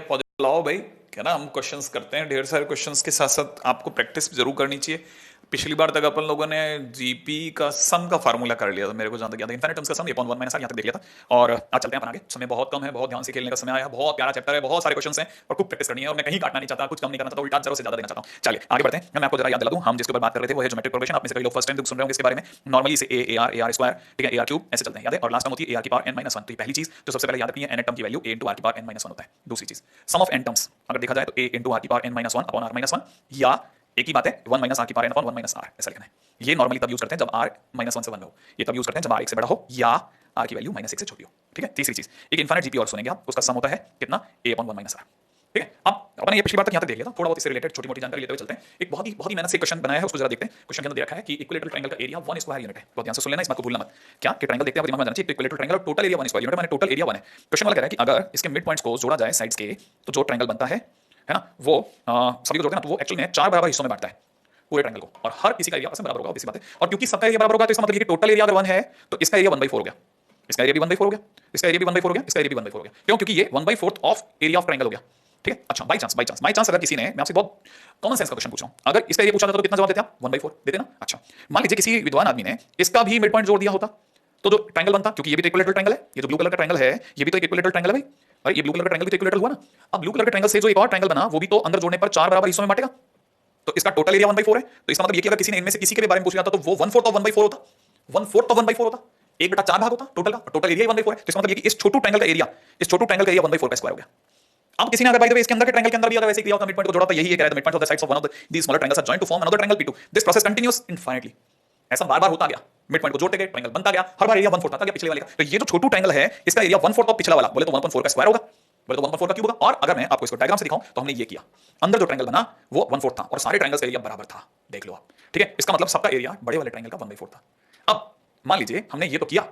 Positive लाओ भाई, क्या ना, हम क्वेश्चंस करते हैं ढेर सारे क्वेश्चंस के साथ साथ आपको प्रैक्टिस जरूर करनी चाहिए। पिछली बार तक अपन लोगों ने जीपी का सम का फार्मूला कर लिया था, मेरे को जहां तक याद है इनफाइनाइट टर्म्स का सम अपॉन 1 माइनस आर, यहाँ तक देख लिया था। और आज चलते हैं अपन आगे, समय बहुत कम है, बहुत ध्यान से खेलने का समय आया, बहुत प्यारा चैप्टर है, बहुत सारे क्वेश्चंस हैं और खूब प्रैक्टिस करनी है। और मैं कहीं काटना नहीं चाहता, कुछ कम नहीं करना चाहता, उल्टा जरूर से ज्यादा देना चाहता हूँ। चलिए आगे बढ़ते हैं। मैं आपको जरा याद दिला दूं, हम जिसके ऊपर बात कर रहे थे वो है ज्योमेट्रिक प्रोग्रेशन। आप में से कई लोग फर्स्ट टाइम सुन रहे होंगे इसके बारे में। नॉर्मली इसे ए आर स्क्वायर, ठीक है, ए आर क्यूब ऐसे चलते हैं, याद है। और लास्ट टर्म होती है ए आर की पावर n माइनस 1। तो पहली चीज जो सबसे पहले याद रखनी है, n टर्म की वैल्यू a इंटू आर की पावर n माइनस 1 होता है। दूसरी चीज, सम ऑफ n टर्म्स अगर देखा जाए तो a इंटू आर की power n minus 1 upon r minus 1, या एक ही बात है 1 माइनस आर की power n upon 1 minus r, ऐसा लिखना है। ये नॉर्मली तब यूज करते हैं जब r माइनस 1 से 1 हो, ये तब यूज करते हैं जब r 1 से बड़ा हो या r की वैल्यू माइनस 1 से छोटी हो, ठीक है। तीसरी चीज, एक इनफाइनाइट जीपी और सुनेंगे आप, उसका सम होता है कितना, a अपॉन 1 माइनस आर, ठीक है। अब अपन ये पिछली बार तक यहां तक देख लिया था, थोड़ा बहुत इससे रिलेटेड छोटी मोटी जानकारी लेते हुए चलते हैं। एक बहुत ही मेहनत से क्वेश्चन बनाया है, उसको जरा देखते हैं। क्वेश्चन के अंदर दे रखा है कि इक्विलेटरल ट्रायंगल का एरिया 1 स्क्वायर यूनिट है। बहुत ध्यान से सुन लेना, इस बात को भूलना मत। क्या कि ट्रायंगल देखते हैं, दिमाग में जाना चाहिए, इक्विलेटरल ट्रायंगल और टोटल एरिया 1 स्क्वायर यूनिट, माने टोटल एरिया 1 है। क्वेश्चन वाला कह रहा है कि अगर इसके मिड पॉइंट्स को जोड़ा जाए साइड्स के, तो जो ट्रायंगल बनता है ना, वो सभी को जोड़ते हैं ना, तो वो एक्चुअली में 4 बराबर हिस्सों में बांटता है पूरे ट्रायंगल को, और हर किसी का एरिया आपस में बराबर होगा, इसी बात है। और क्योंकि सबका एरिया बराबर होगा तो इसका मतलब ये कि टोटल एरिया अगर 1 है तो इसका एरिया 1/4 हो गया, इसका एरिया भी 1/4 हो गया, इसका एरिया भी 1/4 हो गया, इसका एरिया भी 1/4 हो गया। क्यों? क्योंकि ये 1/4 ऑफ एरिया ऑफ ट्रायंगल हो गया, ठीक है। अच्छा, बाई चांस अगर किसी ने, मैं आपसे बहुत कॉमन सेंस का क्वेश्चन पूछ रहा हूं, अगर इसका एरिया पूछा जाता तो कितना जवाब देते आप? 1/4 देते ना। अच्छा, मान लीजिए किसी विद्वान आदमी ने इसका भी मिड पॉइंट जोड़ दिया होता, तो जो ट्रायंगल बनता, क्योंकि ये भी तो इक्विलेटरल ट्रायंगल है, ये जो ब्लू कलर का ट्रायंगल है ये भी तो इक्विलेटरल ट्रायंगल है भाई। अरे ये ब्लू कलर का ट्रायंगल भी तो इक्विलेटरल हुआ ना। अब ब्लू कलर के ट्रायंगल से जो एक और ट्रायंगल बना, वो भी तो अंदर जोड़ने पर 4 बराबर हिस्सों में बांटेगा, तो इसका टोटल एरिया 1/4 है। तो इसका मतलब ये कि अगर किसी ने इनमें से किसी के भी बारे में पूछ लिया था तो वो 1/4 ऑफ 1/4 होता, 1/4 ऑफ 1/4 होता, 1/4 भाग होता टोटल का, टोटल एरिया 1/4 है। तो इसका मतलब ये कि इस छोटू ट्रायंगल का एरिया, इस छोटू ट्रायंगल का एरिया 1/4 का स्क्वायर हो गया। अब किसी ने अगर बाय द वे इसके अंदर के ट्रायंगल के अंदर भी अगर वैसे किया होता, मिड पॉइंट को जोड़ा, तो यही है कह रहा है, mid point of the sides of one of these smaller triangles are joined to form another triangle P2। This process continuous infinitely. ऐसा बार-बार होता गया, मिड पॉइंट को जोड़ते गए, ट्रायंगल बनता गया, हर बार एरिया 1/4 आता गया पिछले वाले का। तो ये जो छोटू ट्रायंगल है इसका एरिया 1/4 ऑफ पिछला वाला, बोले तो 1/4 का स्क्वायर होगा, बोले तो 1/4 का क्यूब होगा। और अगर मैं आपको इसको डायग्राम से दिखाऊं तो हमने ये किया, अंदर जो ट्रायंगल बना वो 1/4 था और सारे ट्रायंगल्स का एरिया बराबर था, देख लो आप, ठीक है। इसका मतलब सबका एरिया बड़े वाले ट्रायंगल का 1/4 था। अब मान लीजिए हमने ये तो किया,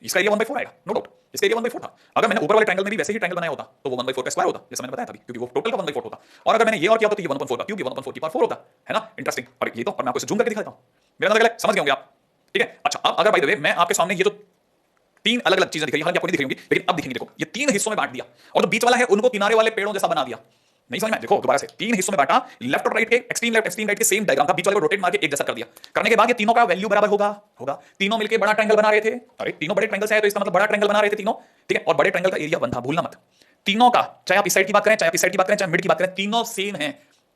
इसका एरिया 1/4 आएगा, नो डाउट, इसका एरिया 1/4 था। अगर मैंने ऊपर वाले ट्रायंगल में भी वैसे ही ट्रायंगल बनाया होता तो वो 1/4 का स्क्वायर होता, जैसे मैंने बताया था अभी, क्योंकि वो टोटल का 1/4 होता। और अगर मैंने ये और किया तो ये 1/4 का क्यूब, ये 1/4 की पावर 4 होता है ना। इंटरेस्टिंग। और ये तो, और मैं आपको इसे जूम करके दिखा देता हूं, मेरा मतलब समझ गए होंगे आप, ठीक है। अच्छा, अब अगर बाय द वे मैं आपके सामने ये जो 3 अलग-अलग चीजें दिख रही हैं, हालांकि आपको नहीं दिख रही होंगी, लेकिन अब दिखेंगी, देखो ये 3 हिस्सों में बांट दिया और जो बीच वाला है उनको किनारे वाले पेड़ों जैसा बना दिया। नहीं समझ में? देखो दोबारा से 3 हिस्सों में बांटा, लेफ्ट और राइट के, एक्सट्रीम लेफ्ट एक्सट्रीम राइट के सेम डायग्राम था, बीच वाले को रोटेट मार के एक जैसा कर दिया। करने के बाद ये तीनों का वैल्यू बराबर होगा, तीनों मिलके बड़ा ट्रायंगल बना रहे थे। अरे तीनों बड़े ट्रायंगल्स हैं तो इसका मतलब बड़ा ट्रायंगल बना रहे थे तीनों, ठीक है। और बड़े ट्रायंगल का एरिया 1 था, भूलना मत। तीनों का, चाहे आप इस साइड की बात करें, चाहे आप इस साइड की बात करें, चाहे मिड की बात करें, तीनों सेम है।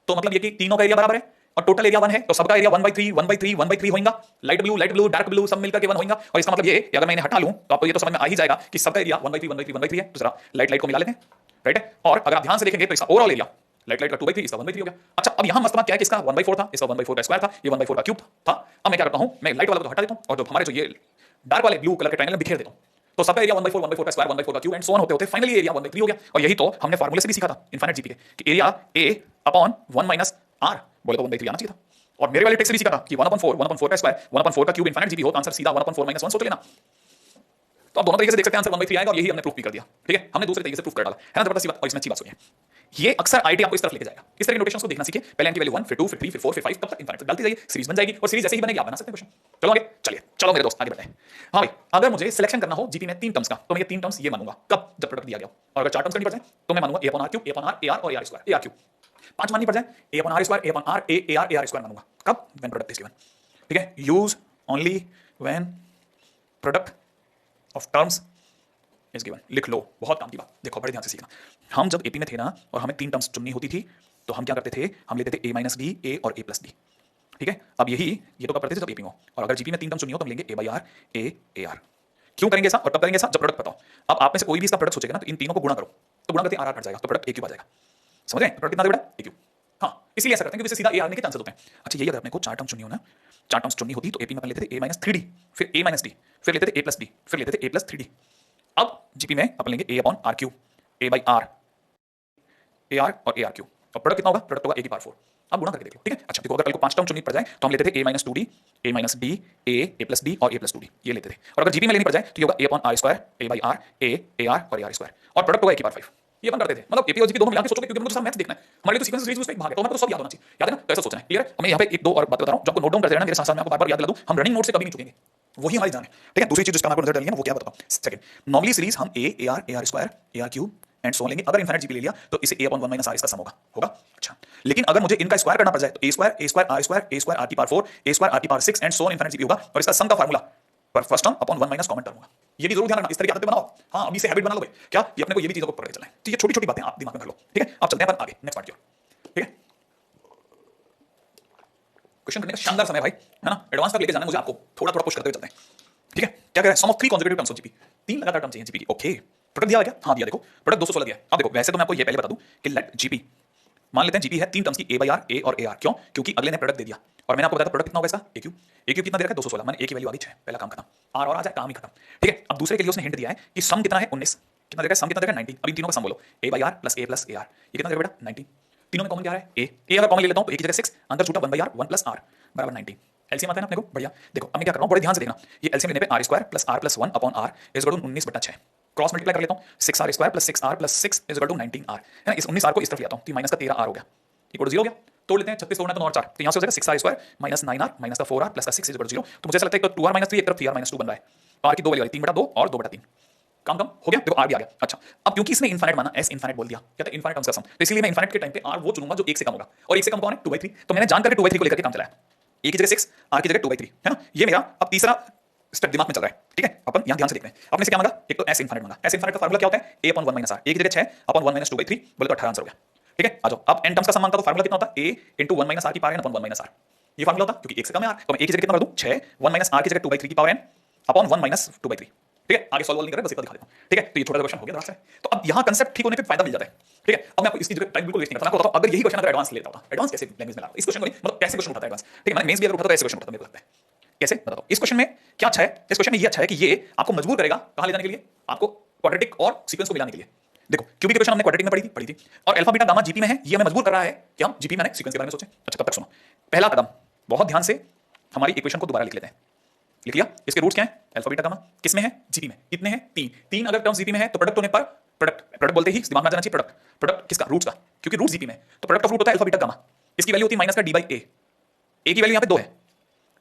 तो मतलब ये कि तीनों का एरिया बराबर है और टोटल एरिया 1 है, तो सबका एरिया 1/3 1/3 1/3 होगा। लाइट ब्लू डार्क ब्लू सब मिलकर के 1 होगा। और इसका मतलब ये अगर मैं इन्हें हटा लूं तो आपको ये तो समझ में आ ही जाएगा कि सबका एरिया 1/3 1/3 1/3 है। दूसरा लाइट को मिला लेते हैं, राइट है। और अगर आप ध्यान से देखेंगे तो इसका ओवरऑल एरिया लाइट का 2/3, इसका 1/3 हो गया। अच्छा, अब यहां मस्त बात क्या है कि इसका 1/4 था, इसका 1/4 का स्क्वायर था, ये 1/4 का क्यूब था। अब मैं क्या करता हूं, मैं लाइट वाला को हटा देता हूं और जो हमारे जो ये डार्क वाले ब्लू कलर के ट्रायंगल में बिखेर देता हूं। तो सबका एरिया 1/4 का स्क्वायर, 1/4 का क्यूब एंड सो ऑन होते होते फाइनली एरिया 1/3 हो गया। और यही तो हमने फार्मूले से भी सीखा था इनफाइनाइट जीपी के, कि area a upon 1 minus r, बोले तो 1/3 आना चाहिए था। और मेरे वाले टेक्स्ट से भी सीखा था कि 1/4 का स्क्वायर, 1/4 का क्यूब इनफाइनाइट जीपी हो तो आंसर सीधा 1/4 - 1 सोच लेना। तो आप दोनों तरीके से देख सकते हैं, आंसर 1/3 आएगा और यही हमने प्रूफ भी कर दिया, ठीक है। हमने दूसरे तरीके से प्रूफ कर डाला है ना, जबरदस्त बात। और इसमें अच्छी बात सुनिए, ये अक्सर आईटी आपको इस तरफ लेके जाएगा, इस तरह के नोटेशंस को देखना सीखिए। पहले n की वैल्यू 1, फिर 2, फिर 3, फिर 4, फिर 5, तब तक इनफाइनाइट डालती जाइए, सीरीज बन जाएगी और सीरीज जैसे ही बनेगी आप बना सकते हैं क्वेश्चन। चलो आगे चलिए, चलो मेरे दोस्त आगे बढ़ते हैं। हाँ भाई, अगर मुझे सिलेक्शन करना हो जीपी में 3 टर्म्स का, तो मैं ये 3 टर्म्स ये मानूंगा कब, जब प्रोडक्ट दिया गया। और अगर 4 टर्म्स करनी पड़ जाए तो मैं मानूंगा a upon r cube, a upon r ar और ar स्क्वायर, ar क्यूब। 5 माननी पड़ जाए a upon r square, a upon r a ar ar square मानूंगा कब, व्हेन प्रोडक्ट इज गिवन, ठीक है। Use only when product of terms is given, लिख लो, बहुत काम की बात। देखो बड़े ध्यान से सीखना, हम जब एपी में थे ना और हमें 3 टर्म्स चुननी होती थी तो हम क्या करते थे, हम लेते थे a माइनस डी, a और a प्लस डी, ठीक है। अब यही ये तो कब करते थे, जब एपी में हो। और अगर जीपी में 3 टर्म चुनी हो तो हम लेंगे a by r, a r. क्यों करेंगे ऐसा और कब करेंगे ऐसा, जब प्रोडक्ट बताओ। अब आप में से कोई भी इसका प्रोडक्ट सोचेगा ना तो इन तीनों को गुणा करो, तो गुणा करते आर कट जाएगा, तो प्रोडक्ट a क्यूब आ जाएगा। समझ रहे हैं, प्रोडक्ट कितना बड़ा, a क्यूब। हाँ, इसीलिए ऐसा करते हैं क्योंकि सीधा a आने के चांसेस होते हैं। अच्छा, यही अगर अपने को 4 टर्म चुनी हो ना, 4 टर्म्स चुननी होती तो एपी में अपन लेते थे a माइनस 3d, फिर a माइनस d, फिर लेते थे a प्लस d, फिर लेते थे a प्लस 3d। अब जीपी में अपन लेंगे a upon r cube, a by r, a r और ए आर क्यूब। और प्रोडक्ट कितना होगा, प्रोडक्ट होगा a की पावर 4। अब गुणा करके देख लो, ठीक है। अच्छा देखो, अगर कल को 5 टर्म चुननी पड़ जाए तो हम लेते थे a minus 2d, a minus d, a plus d और a प्लस 2d, ये लेते थे। और अगर जीपी में लेनी पड़ जाए तो ये होगा a upon r square, a by r, a r और a आर स्क्वायर, और प्रोडक्ट होगा a की पावर 5। ये अपन करते थे, मतलब एपी और जीपी दोनों मिला के सोचोगे, क्योंकि मुझे सब मैथ्स देखना है, हमारे लिए तो सीक्वेंस सीरीज उसमें एक भाग है, तो हमें तो सब याद होना चाहिए, याद है ना, तो ऐसा सोचना है, क्लियर है। हमें यहाँ पे 1 2 और बात बता रहा हूँ, जो आपको नोट डाउन करते रहना, मेरे साथ साथ मैं आपको बार-बार याद दिला दूं, हम रनिंग नोट से कभी नहीं चुकेंगे, वही हमारी जान है, ठीक है। दूसरी चीज जिसका आपको नजर डालेंगे ना, वो क्या बताओ। सेकंड, नॉर्मली सीरीज हम a r square, a r cube, and so लेंगे। अगर इनफाइनाइट जीपी ले लिया तो इसे a अपॉन 1 माइनस r इसका सम होगा होगा। अच्छा, लेकिन अगर मुझे इनका स्क्वायर करना पड़ जाए तो a स्क्वायर r की पावर 4 a स्क्वायर r की power 6 and so on infinite GP होगा, और इसका सम का फार्मूला पर first term upon 1 minus common term होगा। ये भी जरूर ध्यान रखना, इस तरह की आदतें बनाओ। हाँ, अभी से हैबिट बना लो भाई, क्या ये अपने को ये भी चीजों को पढ़ के चलना है। तो ये छोटी छोटी बातें आप दिमाग में रख लो, ठीक है। अब चलते हैं अपन आगे नेक्स्ट पार्ट की ओर, ठीक है। क्वेश्चन करने का शानदार समय भाई, है ना। एडवांस तक लेके जाना है मुझे, आपको थोड़ा थोड़ा पुश करते हुए चलते हैं, ठीक है। क्या करें, sum of 3 consecutive terms of GP, 3 लगातार टर्म चाहिए जीपी की। ओके, प्रोडक्ट दिया है क्या? हाँ दिया, देखो प्रोडक्ट 216 दिया है। अब देखो, वैसे तो मैं आपको ये पहले बता दूं कि लेट जीपी, मान लेते हैं जीपी है 3 टर्म्स की a बाय r, a और ar। क्यों? क्योंकि अगले ने प्रोडक्ट दे दिया, और मैंने आपको बताया था प्रोडक्ट कितना होगा इसका, a क्यूब। a क्यूब कितना दे रखा है 216, मैंने a की वैल्यू आ गई 6, पहला काम खत्म। r और आ जाए, काम ही खत्म, ठीक है। अब दूसरे के लिए उसने हिंट दिया है कि सम कितना है 19, कितना दे रखा है सम, कितना दे रखा है 19। अभी तीनों का सम बोलो, a by r plus a plus ar, ये कितना दे रहा है बेटा 19। तीनों में कॉमन क्या आ रहा है a अगर कॉमन ले लेता हूं तो a की जगह 6, अंदर छूटा 1 बाय r 1 प्लस r बराबर 19। एलसीएम आता है ना अपने को, बढ़िया। देखो अब मैं क्या कर रहा हूं, बड़े ध्यान से देखना, ये एलसीएम लेने पे r square plus r plus 1 upon r is equal to 19/6, cross multiply कर लेता हूं, 6r square plus 6r plus 6 is equal to 19r, है ना। इस 19r को इस तरफ ले आता हूं तो माइनस का 13r हो गया, इक्वल टू 0 हो गया। तोड़ लेते हैं, 36 तोड़ना तो 9 और 4, तो यहां से हो जाएगा 6r square minus 9r minus का 4r प्लस का 6 इज इक्वल टू 0। तो मुझे ऐसा लगता है कि 2r माइनस 3 एक तरफ 3r माइनस 2 बन रहा है, r की 2 वाली 3/2 और 2/3, काम कम हो गया। देखो r भी आ गया। अच्छा, अब क्योंकि इसने इनफाइनाइट माना, s इनफाइनाइट बोल दिया, कहता है इनफाइनाइट टर्म्स का सम, तो इसलिए मैं इनफाइनाइट के टाइम पे r वो चुनूंगा जो 1 से कम होगा, और 1 से कम कौन है 2/3। तो मैंने जानकर के 2/3 को लेकर के काम चलाया, a की जगह 6 r की जगह 2/3, है ना। ये मेरा अब तीसरा स्टेप दिमाग में चल रहा है, ठीक है। अपन यहां ध्यान से देखते हैं, आपने से क्या मांगा, एक तो s इनफाइनाइट मांगा। s इनफाइनाइट का फार्मूला क्या होता है, a upon 1 minus r, a की जगह 6 अपॉन 1 माइनस 2/3 बोले तो 18 आंसर हो गया, ठीक है। आ जाओ, अब n टर्म्स का सम मांगता तो फार्मूला कितना होता है, a इंटू 1 माइनस r की power n upon 1 minus r, ये फार्मूला होता क्योंकि 1 से कम है r, तो मैं a की जगह कितना कर दूं 6, 1 माइनस r की जगह 2/3 की पावर n अपॉन 1 माइनस 2/3, ठीक है। आगे सॉल्व नहीं कर रहे, बस इतना दिखा देता हूं, ठीक है। तो ये छोटा सा क्वेश्चन हो गया से। तो अब यहां कांसेप्ट ठीक होने पे फायदा मिल जाता है, ठीक है। अब मैं आपको इसकी जगह टाइम बिल्कुल वेस्ट नहीं करता, मैं आपको बताता हूं अगर यही क्वेश्चन अगर एडवांस लेता होता, एडवांस कैसे लैंग्वेज में ला इस क्वेश्चन को, नहीं मतलब कैसे क्वेश्चन उठाता है एडवांस, ठीक है। मैंने मेंस भी अगर उठाता तो ऐसे क्वेश्चन उठाता, मेरे को लगता है। कैसे बताता हूं, इस क्वेश्चन में क्या अच्छा है, इस क्वेश्चन में ये अच्छा है कि ये आपको मजबूर करेगा कहां ले जाने के लिए, आपको क्वाड्रेटिक और सीक्वेंस को मिलाने के लिए। देखो क्यूबिक इक्वेशन हमने क्वाड्रेटिक में पढ़ी थी, और अल्फा बीटा गामा जीपी में है, ये हमें मजबूर कर रहा है कि हम जीपी में सीक्वेंस के बारे में सोचें। अच्छा, तब तक सुनो, पहला कदम, बहुत ध्यान से हमारी इक्वेशन को दोबारा लिख लेते हैं। लिख लिया, इसके रूट्स क्या है, अल्फा बीटा गामा, किसमें है जीपी में, कितने हैं 3 अगर टर्म्स जीपी में है तो प्रोडक्ट होने पर प्रोडक्ट बोलते ही दिमाग में आ जाना चाहिए प्रोडक्ट किसका, रूट्स का, क्योंकि रूट्स जीपी में, तो प्रोडक्ट ऑफ रूट होता है अल्फा बीटा गामा। इसकी वैल्यू होती है माइनस का d बाई a की वैल्यू यहां पे 2 है,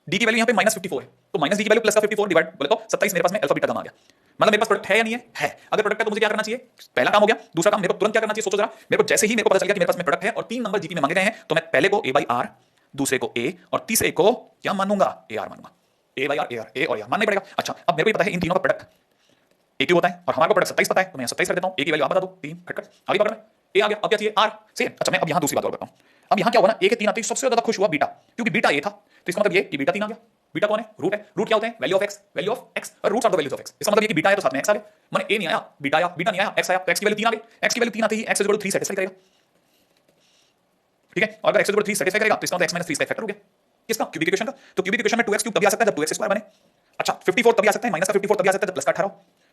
d की वैल्यू यहां पे माइनस 54 है, तो माइनस d की वैल्यू प्लस का 54 डिवाइड बोले तो 27 मेरे पास में अल्फा बीटा गामा आ गया। मतलब मेरे पास प्रोडक्ट है या नहीं है, अगर प्रोडक्ट है तो मुझे क्या करना चाहिए, पहला काम हो गया। दूसरा काम मेरे को तुरंत क्या करना चाहिए, सोचो जरा, मेरे को जैसे ही मेरे को पता चल गया कि मेरे पास में प्रोडक्ट है और 3 नंबर जीपी में मांगे गए हैं, तो मैं पहले को a बाई r, दूसरे को a और तीसरे को क्या मानूंगा, ar मानूंगा, a बाई r, a और ar मानना पड़ेगा। अच्छा, अब मेरे को पता है इन तीनों का प्रोडक्ट a क्यूब होता है और हमारे को प्रोडक्ट 27 पता है, तो मैं 27 कर देता हूं, a की वैल्यू आप बता दो 3 खटखट आगे पकड़ में a आ गया। अब क्या चाहिए r से। अच्छा, मैं अब यहां दूसरी बात और करता हूं, अब यहां क्या हुआ ना, a के 3 आते ही सबसे ज्यादा खुश हुआ बीटा, क्योंकि बीटा a था, तो इसका मतलब ये कि बीटा 3 आ गया। बीटा कौन है, रूट है। रूट क्या होते हैं, वैल्यू ऑफ x और roots are the values of x। इसका मतलब ये कि बीटा है तो साथ में x आ गया, माने a नहीं आया बीटा आया, बीटा नहीं आया x आया, तो x की वैल्यू 3 आ गई। x की वैल्यू 3 आते ही x इक्वल टू 3 सेटिस्फाई करेगा, ठीक है। और अगर x इक्वल टू 3 सेटिस्फाई करेगा तो इसका मतलब x माइनस 3 इसका फैक्टर हो गया, किसका, क्यूबिक इक्वेशन का। तो क्यूबिक इक्वेशन में 2x क्यूब तभी आ सकता है जब 2x स्क्वायर बने। अच्छा, 54 तभी आ सकता है, माइनस का 54 तभी आ सकता है जब प्लस का 18 हो,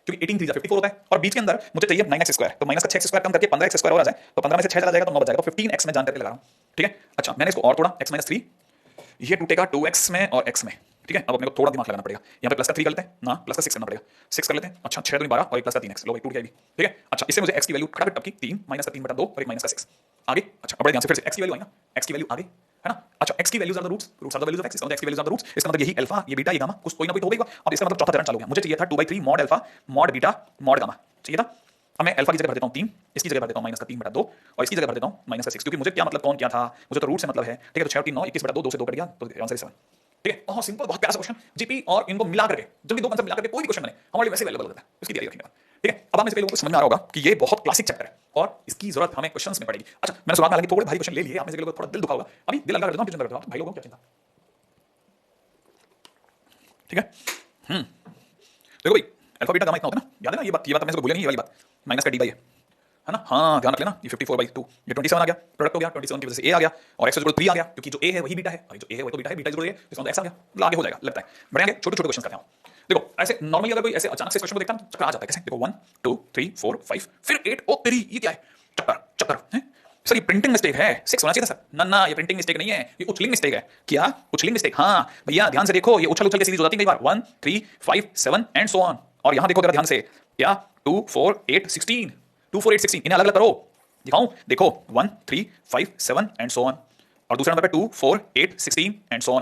क्योंकि 18 3 54 होता है, और बीच के अंदर मुझे चाहिए 9x स्क्वायर, तो माइनस का 6x स्क्वायर कम करके 15x स्क्वायर और आ जाए, तो 15 में से 6 चला जाएगा तो 9 बच जाएगा, तो 15x में जान करके लगा रहा हूं, ठीक है। अच्छा, मैंने इसको और तोड़ा, x माइनस 3 ये टूटेगा 2x में और x में, ठीक है। अब अपने को थोड़ा दिमाग लगाना पड़ेगा, यहाँ पे प्लस का 3 कर लेते हैं ना, प्लस का 6 करना पड़ेगा, 6 कर लेते हैं। अच्छा, 6 2 12 और एक प्लस का 3x, लो भाई टूट गया भी, ठीक है। अच्छा, इससे मुझे x की वैल्यू खटाखट टपकी 3 माइनस का 3/2 और एक माइनस का 6 आगे। अच्छा, अब बड़े ध्यान से फिर से x की वैल्यू आई ना, x की वैल्यू आगे, है ना। अच्छा, x की values are the roots, roots are the values of x, इसका मतलब x की वैल्यूज आर द रूट्स, इसका मतलब यही अल्फा, ये बीटा, ये गामा, कुछ कोई ना कोई तो हो गई। अब इसका मतलब चौथा चरण चालू हो गया, मुझे चाहिए था 2/3 mod alpha mod beta mod gamma चाहिए था। अब मैं अल्फा की जगह भर देता हूं 3, इसकी जगह भर देता हूं माइनस का 3/2 और इसकी जगह भर देता हूं माइनस का 6, क्योंकि मुझे क्या मतलब कौन क्या था, मुझे तो रूट से मतलब है, ठीक है। तो 6 और 3 9, 21/2, 2 से 2 कट गया, तो आंसर 7, ठीक है। बहुत सिंपल, बहुत प्यारा सा क्वेश्चन, जीपी और इनको मिला करके, जब भी दो कंसेप्ट मिला करके कोई भी क्वेश्चन बने हमारे लिए वैसे अवेलेबल होता है, उसकी तैयारी रखेंगे, ठीक है। अब आप में से कई लोगों को समझ में आ रहा होगा कि ये बहुत क्लासिक चैप्टर है और इसकी जरूरत हमें क्वेश्चंस में पड़ेगी। अच्छा, मैंने शुरुआत में हालांकि थोड़े भारी क्वेश्चन ले लिए, आप में से कई लोगों को थोड़ा दिल दुखा होगा, अभी दिल हल्का कर देता हूं, टेंशन कर देता हूं भाई लोगों को, क्या चिंता, ठीक है। देखो भाई, अल्फा बीटा गामा इतना होता है ना, याद है ना, ये बात मैं इसको भूलिया नहीं, ये वाली बात, माइनस का d बाई है ना। हाँ, ध्यान रख लेना, ये 54/2, ये 27 आ गया, प्रोडक्ट हो गया, 27 की वजह से a आ गया, और x इक्वल 3 आ गया, क्योंकि जो a है वही बीटा है, और जो a है वही तो बीटा है, बीटा इक्वल a, इसका मतलब x आ गया, मतलब आगे हो जाएगा लगता है। बढ़ेंगे, छोटे-छोटे क्वेश्चन करते हैं। देखो, ऐसे नॉर्मली अगर कोई ऐसे अचानक से क्वेश्चन को देखता है चक्कर आ जाता है, कैसे, देखो 1 2 3 4 5 फिर 8, ओ तेरी, ये क्या है, चक्कर है सर, ये प्रिंटिंग मिस्टेक है, 6 होना चाहिए था सर। ना, ये प्रिंटिंग मिस्टेक नहीं है, ये उछलिंग मिस्टेक है। क्या उछलिंग मिस्टेक, हाँ भैया ध्यान से देखो, ये उछल के सीरीज हो जाती है कई बार, 1 3 5 7 एंड सो ऑन। और यहां देखो जरा ध्यान से, क्या 2 4 8 16, 2 4 8 16, इन्हें अलग अलग करो, दिखाऊं, देखो 1 3 5 7 एंड सो ऑन, और दूसरे नंबर पे 2 4 8 16 एंड सो ऑन,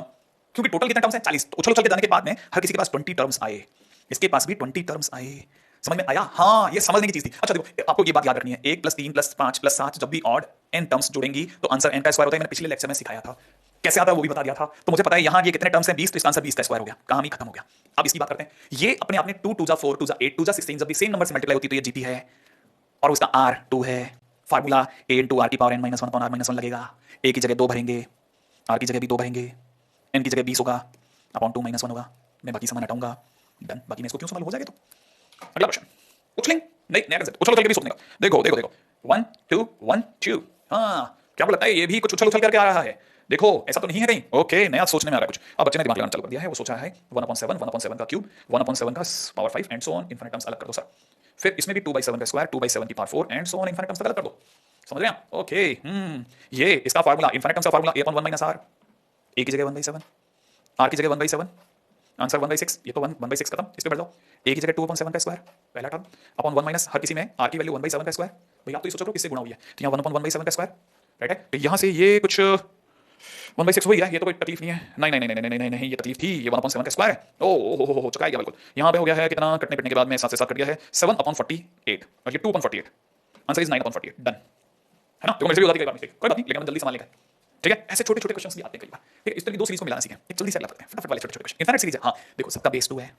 क्योंकि टोटल कितने टर्म्स हैं 40, तो उछल के जाने के बाद में हर किसी के पास 20 टर्म्स आए, इसके पास भी 20 टर्म्स आए। समझ में आया? हाँ, ये समझने की चीज थी। अच्छा देखो, आपको ये बात याद रखनी है, 1 + 3 + 5 + 7 जब भी ऑड एन टर्म्स जुड़ेंगी तो आंसर n का स्क्वायर होता है। मैंने पिछले लेक्चर में सिखाया था, कैसे आता है वो भी बता दिया था। तो मुझे पता है यहाँ ये कितने टर्म्स हैं, 20, तो इसका आंसर 20 का स्क्वायर हो गया, कहानी खत्म हो गया। अब इसकी बात करते हैं, ये अपने आप में 2 2 4 2 8 2 16 जब भी सेम नंबर से मल्टीप्लाई होती है तो ये जीपी है, और उसका r 2 है। फार्मूला a × r की पावर n - 1 अपॉन r - 1 लगेगा। a की जगह 2 भरेंगे, r की जगह भी 2 भरेंगे, n की जगह 20 होगा अपॉन 2 - 1 होगा। मैं बाकी सामान हटाऊंगा, डन। बाकी मैं इसको क्यों संभालूं, हो जाएगा। तो अगला क्वेश्चन उछलें, नहीं नया कंसेप्ट, उछल उछल के भी सोचने का। देखो देखो देखो, 1 2 1 2, हाँ क्या आपको लगता है ये भी कुछ उछल उछल करके आ रहा है? देखो ऐसा तो नहीं है कहीं, ओके नया सोचने में आ रहा है कुछ। अब बच्चे ने दिमाग लगाना चालू कर दिया है, वो सोचा है 1/7 1/7 का क्यूब, 1/7 का power 5 and so on infinite terms अलग कर दो सर। फिर इसमें भी 2/7 का स्क्वायर, 2/7 की power 4 and so on infinite terms अलग कर दो। समझ रहे हैं? ओके ये इसका फार्मूला इनफिनिट टर्म्स का फार्मूला a/1 - r, a की जगह 1/7, r की जगह 1/7, आंसर 1/6। ये तो 1/6 खत्म, इस पे बढ़ जाओ। a की जगह 2/7 का स्क्वायर पहला टर्म अपॉन 1 माइनस हर किसी में r की वैल्यू 1/7 का स्क्वायर। भैया आप तो ये सोच रहे हो किससे गुणा हुई है, तो यहाँ 1/1/7 का स्क्वायर, राइट है। तो यहाँ से ये कुछ 1/6 हो ही रहा है, ये तो कोई तकलीफ नहीं है। नहीं नहीं नहीं नहीं नहीं नहीं, ये तकलीफ थी, ये 1/7 का स्क्वायर है। ओ हो चुका है क्या, बिल्कुल। यहाँ पे हो गया है कितना, कटने पिटने के बाद में 7 से 7 कट गया है, 7/48 और ये 2/48, आंसर इज 9/48, डन है ना। देखो मेरे से भी होती है कई बार मिस्टेक, कोई बात नहीं, लेकिन हम जल्दी संभाल लेंगे। ठीक है, ऐसे छोटे छोटे क्वेश्चंस भी आते हैं कई बार। ठीक है, इस तरह की दो सीरीज को मिलाना सीखें, एक जल्दी से अगला करते हैं, फटाफट वाले छोटे छोटे क्वेश्चन। इनफिनिट सीरीज है, हाँ देखो सबका बेस 2 है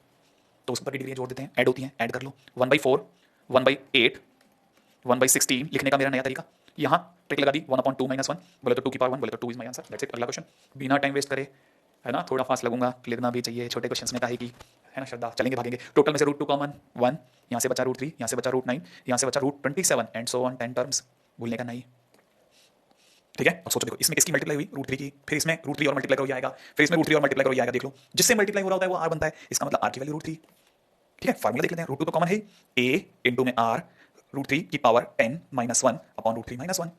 तो उस पर की डिग्री जोड़ देते हैं, ऐड होती हैं, ऐड कर लो। 1/4 1/8 1/16 लिखने का मेरा नया तरीका, यहाँ ट्रिक लगा दी, 1/2 - 1, बोले तो 2 की पावर 1, बोले तो 2 is my answer, that's it. अगला क्वेश्चन बिना टाइम वेस्ट करे, है ना, थोड़ा फास्ट लगूंगा, लिखना भी चाहिए छोटे क्वेश्चंस में, काहे की, है ना श्रद्धा। चलेंगे भागेंगे, टोटल में से √2 कॉमन 1, यहाँ से बचा √3, यहाँ से बचा √9, यहाँ से बचा √27 एंड सो ऑन 10 टर्म्स, भूलने का नहीं। ठीक है, अब सोचो देखो, इसमें किसकी मल्टीप्लाई हुई, √3 की, फिर इसमें √3 और मल्टीप्लाई करो ये आएगा, फिर इसमें √3 और मल्टीप्लाई करो ये आएगा। देख लो जिससे मल्टीप्लाई हो रहा होता है वो r बनता है, इसका मतलब r की वैल्यू √3। ठीक है, फार्मूला देख लेते हैं, √2 तो कॉमन है, a इंटू में r √3 की power 10 - 1 upon √3 - 1,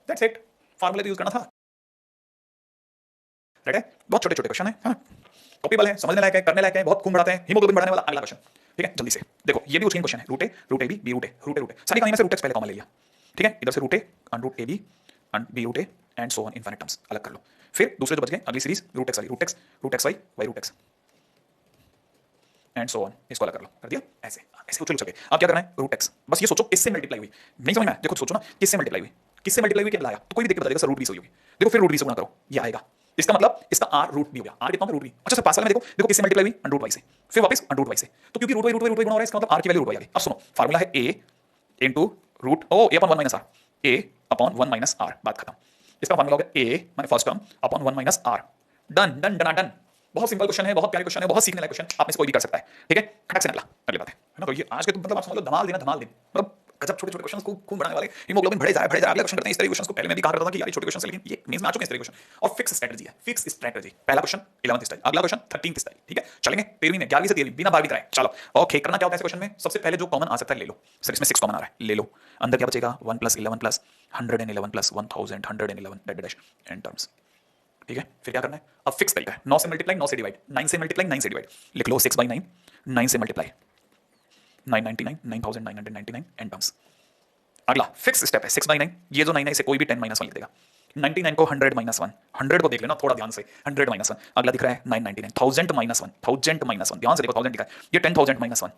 that's it. Formula तो यूज करना था, राइट है। बहुत छोटे छोटे क्वेश्चन है, कॉपीबल है, समझने लायक है, करने लायक है, बहुत खून बढ़ाते हैं, हीमोग्लोबिन बढ़ाने वाला। अगला क्वेश्चन, ठीक है जल्दी से देखो, ये भी उसकी क्वेश्चन है, √a √ab b √a सारी कहानी में से √x पहले कॉमन ले लिया। ठीक है, इधर से √a √ab b √a and so on infinite terms अलग कर लो। फिर दूसरे जो बच गए अगली सीरीज √x वाली, √xy y √x and so on, इसको अलग कर लो, कर दिया। ऐसे ऐसे उछल उछल के अब क्या करना है, √x, बस ये सोचो किससे मल्टीप्लाई हुई, नहीं समझ में आया, देखो सोचो ना किससे मल्टीप्लाई हुई, किससे मल्टीप्लाई हुई क्या लाया, तो कोई भी देख के बता देगा सर √20 हुई होगी। देखो फिर √20 से गुणा करो, ये आएगा, इसका मतलब इसका r √b हो गया, r कितना √b। अच्छा सर पास वाले में देखो, देखो किससे मल्टीप्लाई हुई, √y से, फिर वापस √y से, तो क्योंकि √y गुणा हो रहा है इसका मतलब r की वैल्यू √y आ गई। अब सुनो फार्मूला है a into a/1 - r, a/1 - r, बात खत्म। इसका फार्मूला हो गया a माने first term upon 1 - r, done done done done. बहुत सिंपल क्वेश्चन है, बहुत प्यारे क्वेश्चन है, बहुत सीखने लायक क्वेश्चन, आप में से कोई भी कर सकता है। ठीक है, खटक से निकला, अगली बात है ना। तो ये आज के तो मतलब आप समझ लो धमाल देना, धमाल दिन, मतलब गजब छोटे छोटे क्वेश्चंस को खूब बढ़ाने वाले, हीमोग्लोबिन बढ़े जा रहा है। अगले क्वेश्चन करते हैं इस तरह क्वेश्चंस को, पहले मैं भी कहा करता था कि यार ये छोटे क्वेश्चन से, लेकिन ये मेंस में आ चुके हैं इस तरह क्वेश्चन, और फिक्स स्ट्रेटजी है, फिक्स स्ट्रेटजी। पहला क्वेश्चन 11th स्टाइल, अगला क्वेश्चन 13th स्टाइल। ठीक है, चलेंगे 13वीं में, 11वीं से 13वीं बिना 12वीं कराए। चलो ओके, करना क्या होता है इस क्वेश्चन में, सबसे पहले जो कॉमन आ सकता है ले लो। सर इसमें 6 कॉमन आ रहा है, ले लो। अंदर क्या बचेगा, 1 + 11 + 111 + 1000 111 डैश डैश एंड टर्म्स। ठीक है, फिर क्या करना है, अब फिक्स तरीका है, 9 से मल्टीप्लाई 9 से डिवाइड, 9 से मल्टीप्लाई 9 से डिवाइड, लिख लो 6/9, 9 से मल्टीप्लाई 999 9999 एंड टर्म्स। अगला फिक्स स्टेप है 6/9, ये जो 9 है इसे कोई भी 10 - 1 लिख देगा, 99 को 100 - 1, 100 को देख लेना थोड़ा ध्यान से, 100 - 1। अगला दिख रहा है 999, 1000 - 1, 1000 - 1, ध्यान से देखो 1000 दिखा है, ये 10,000 - 1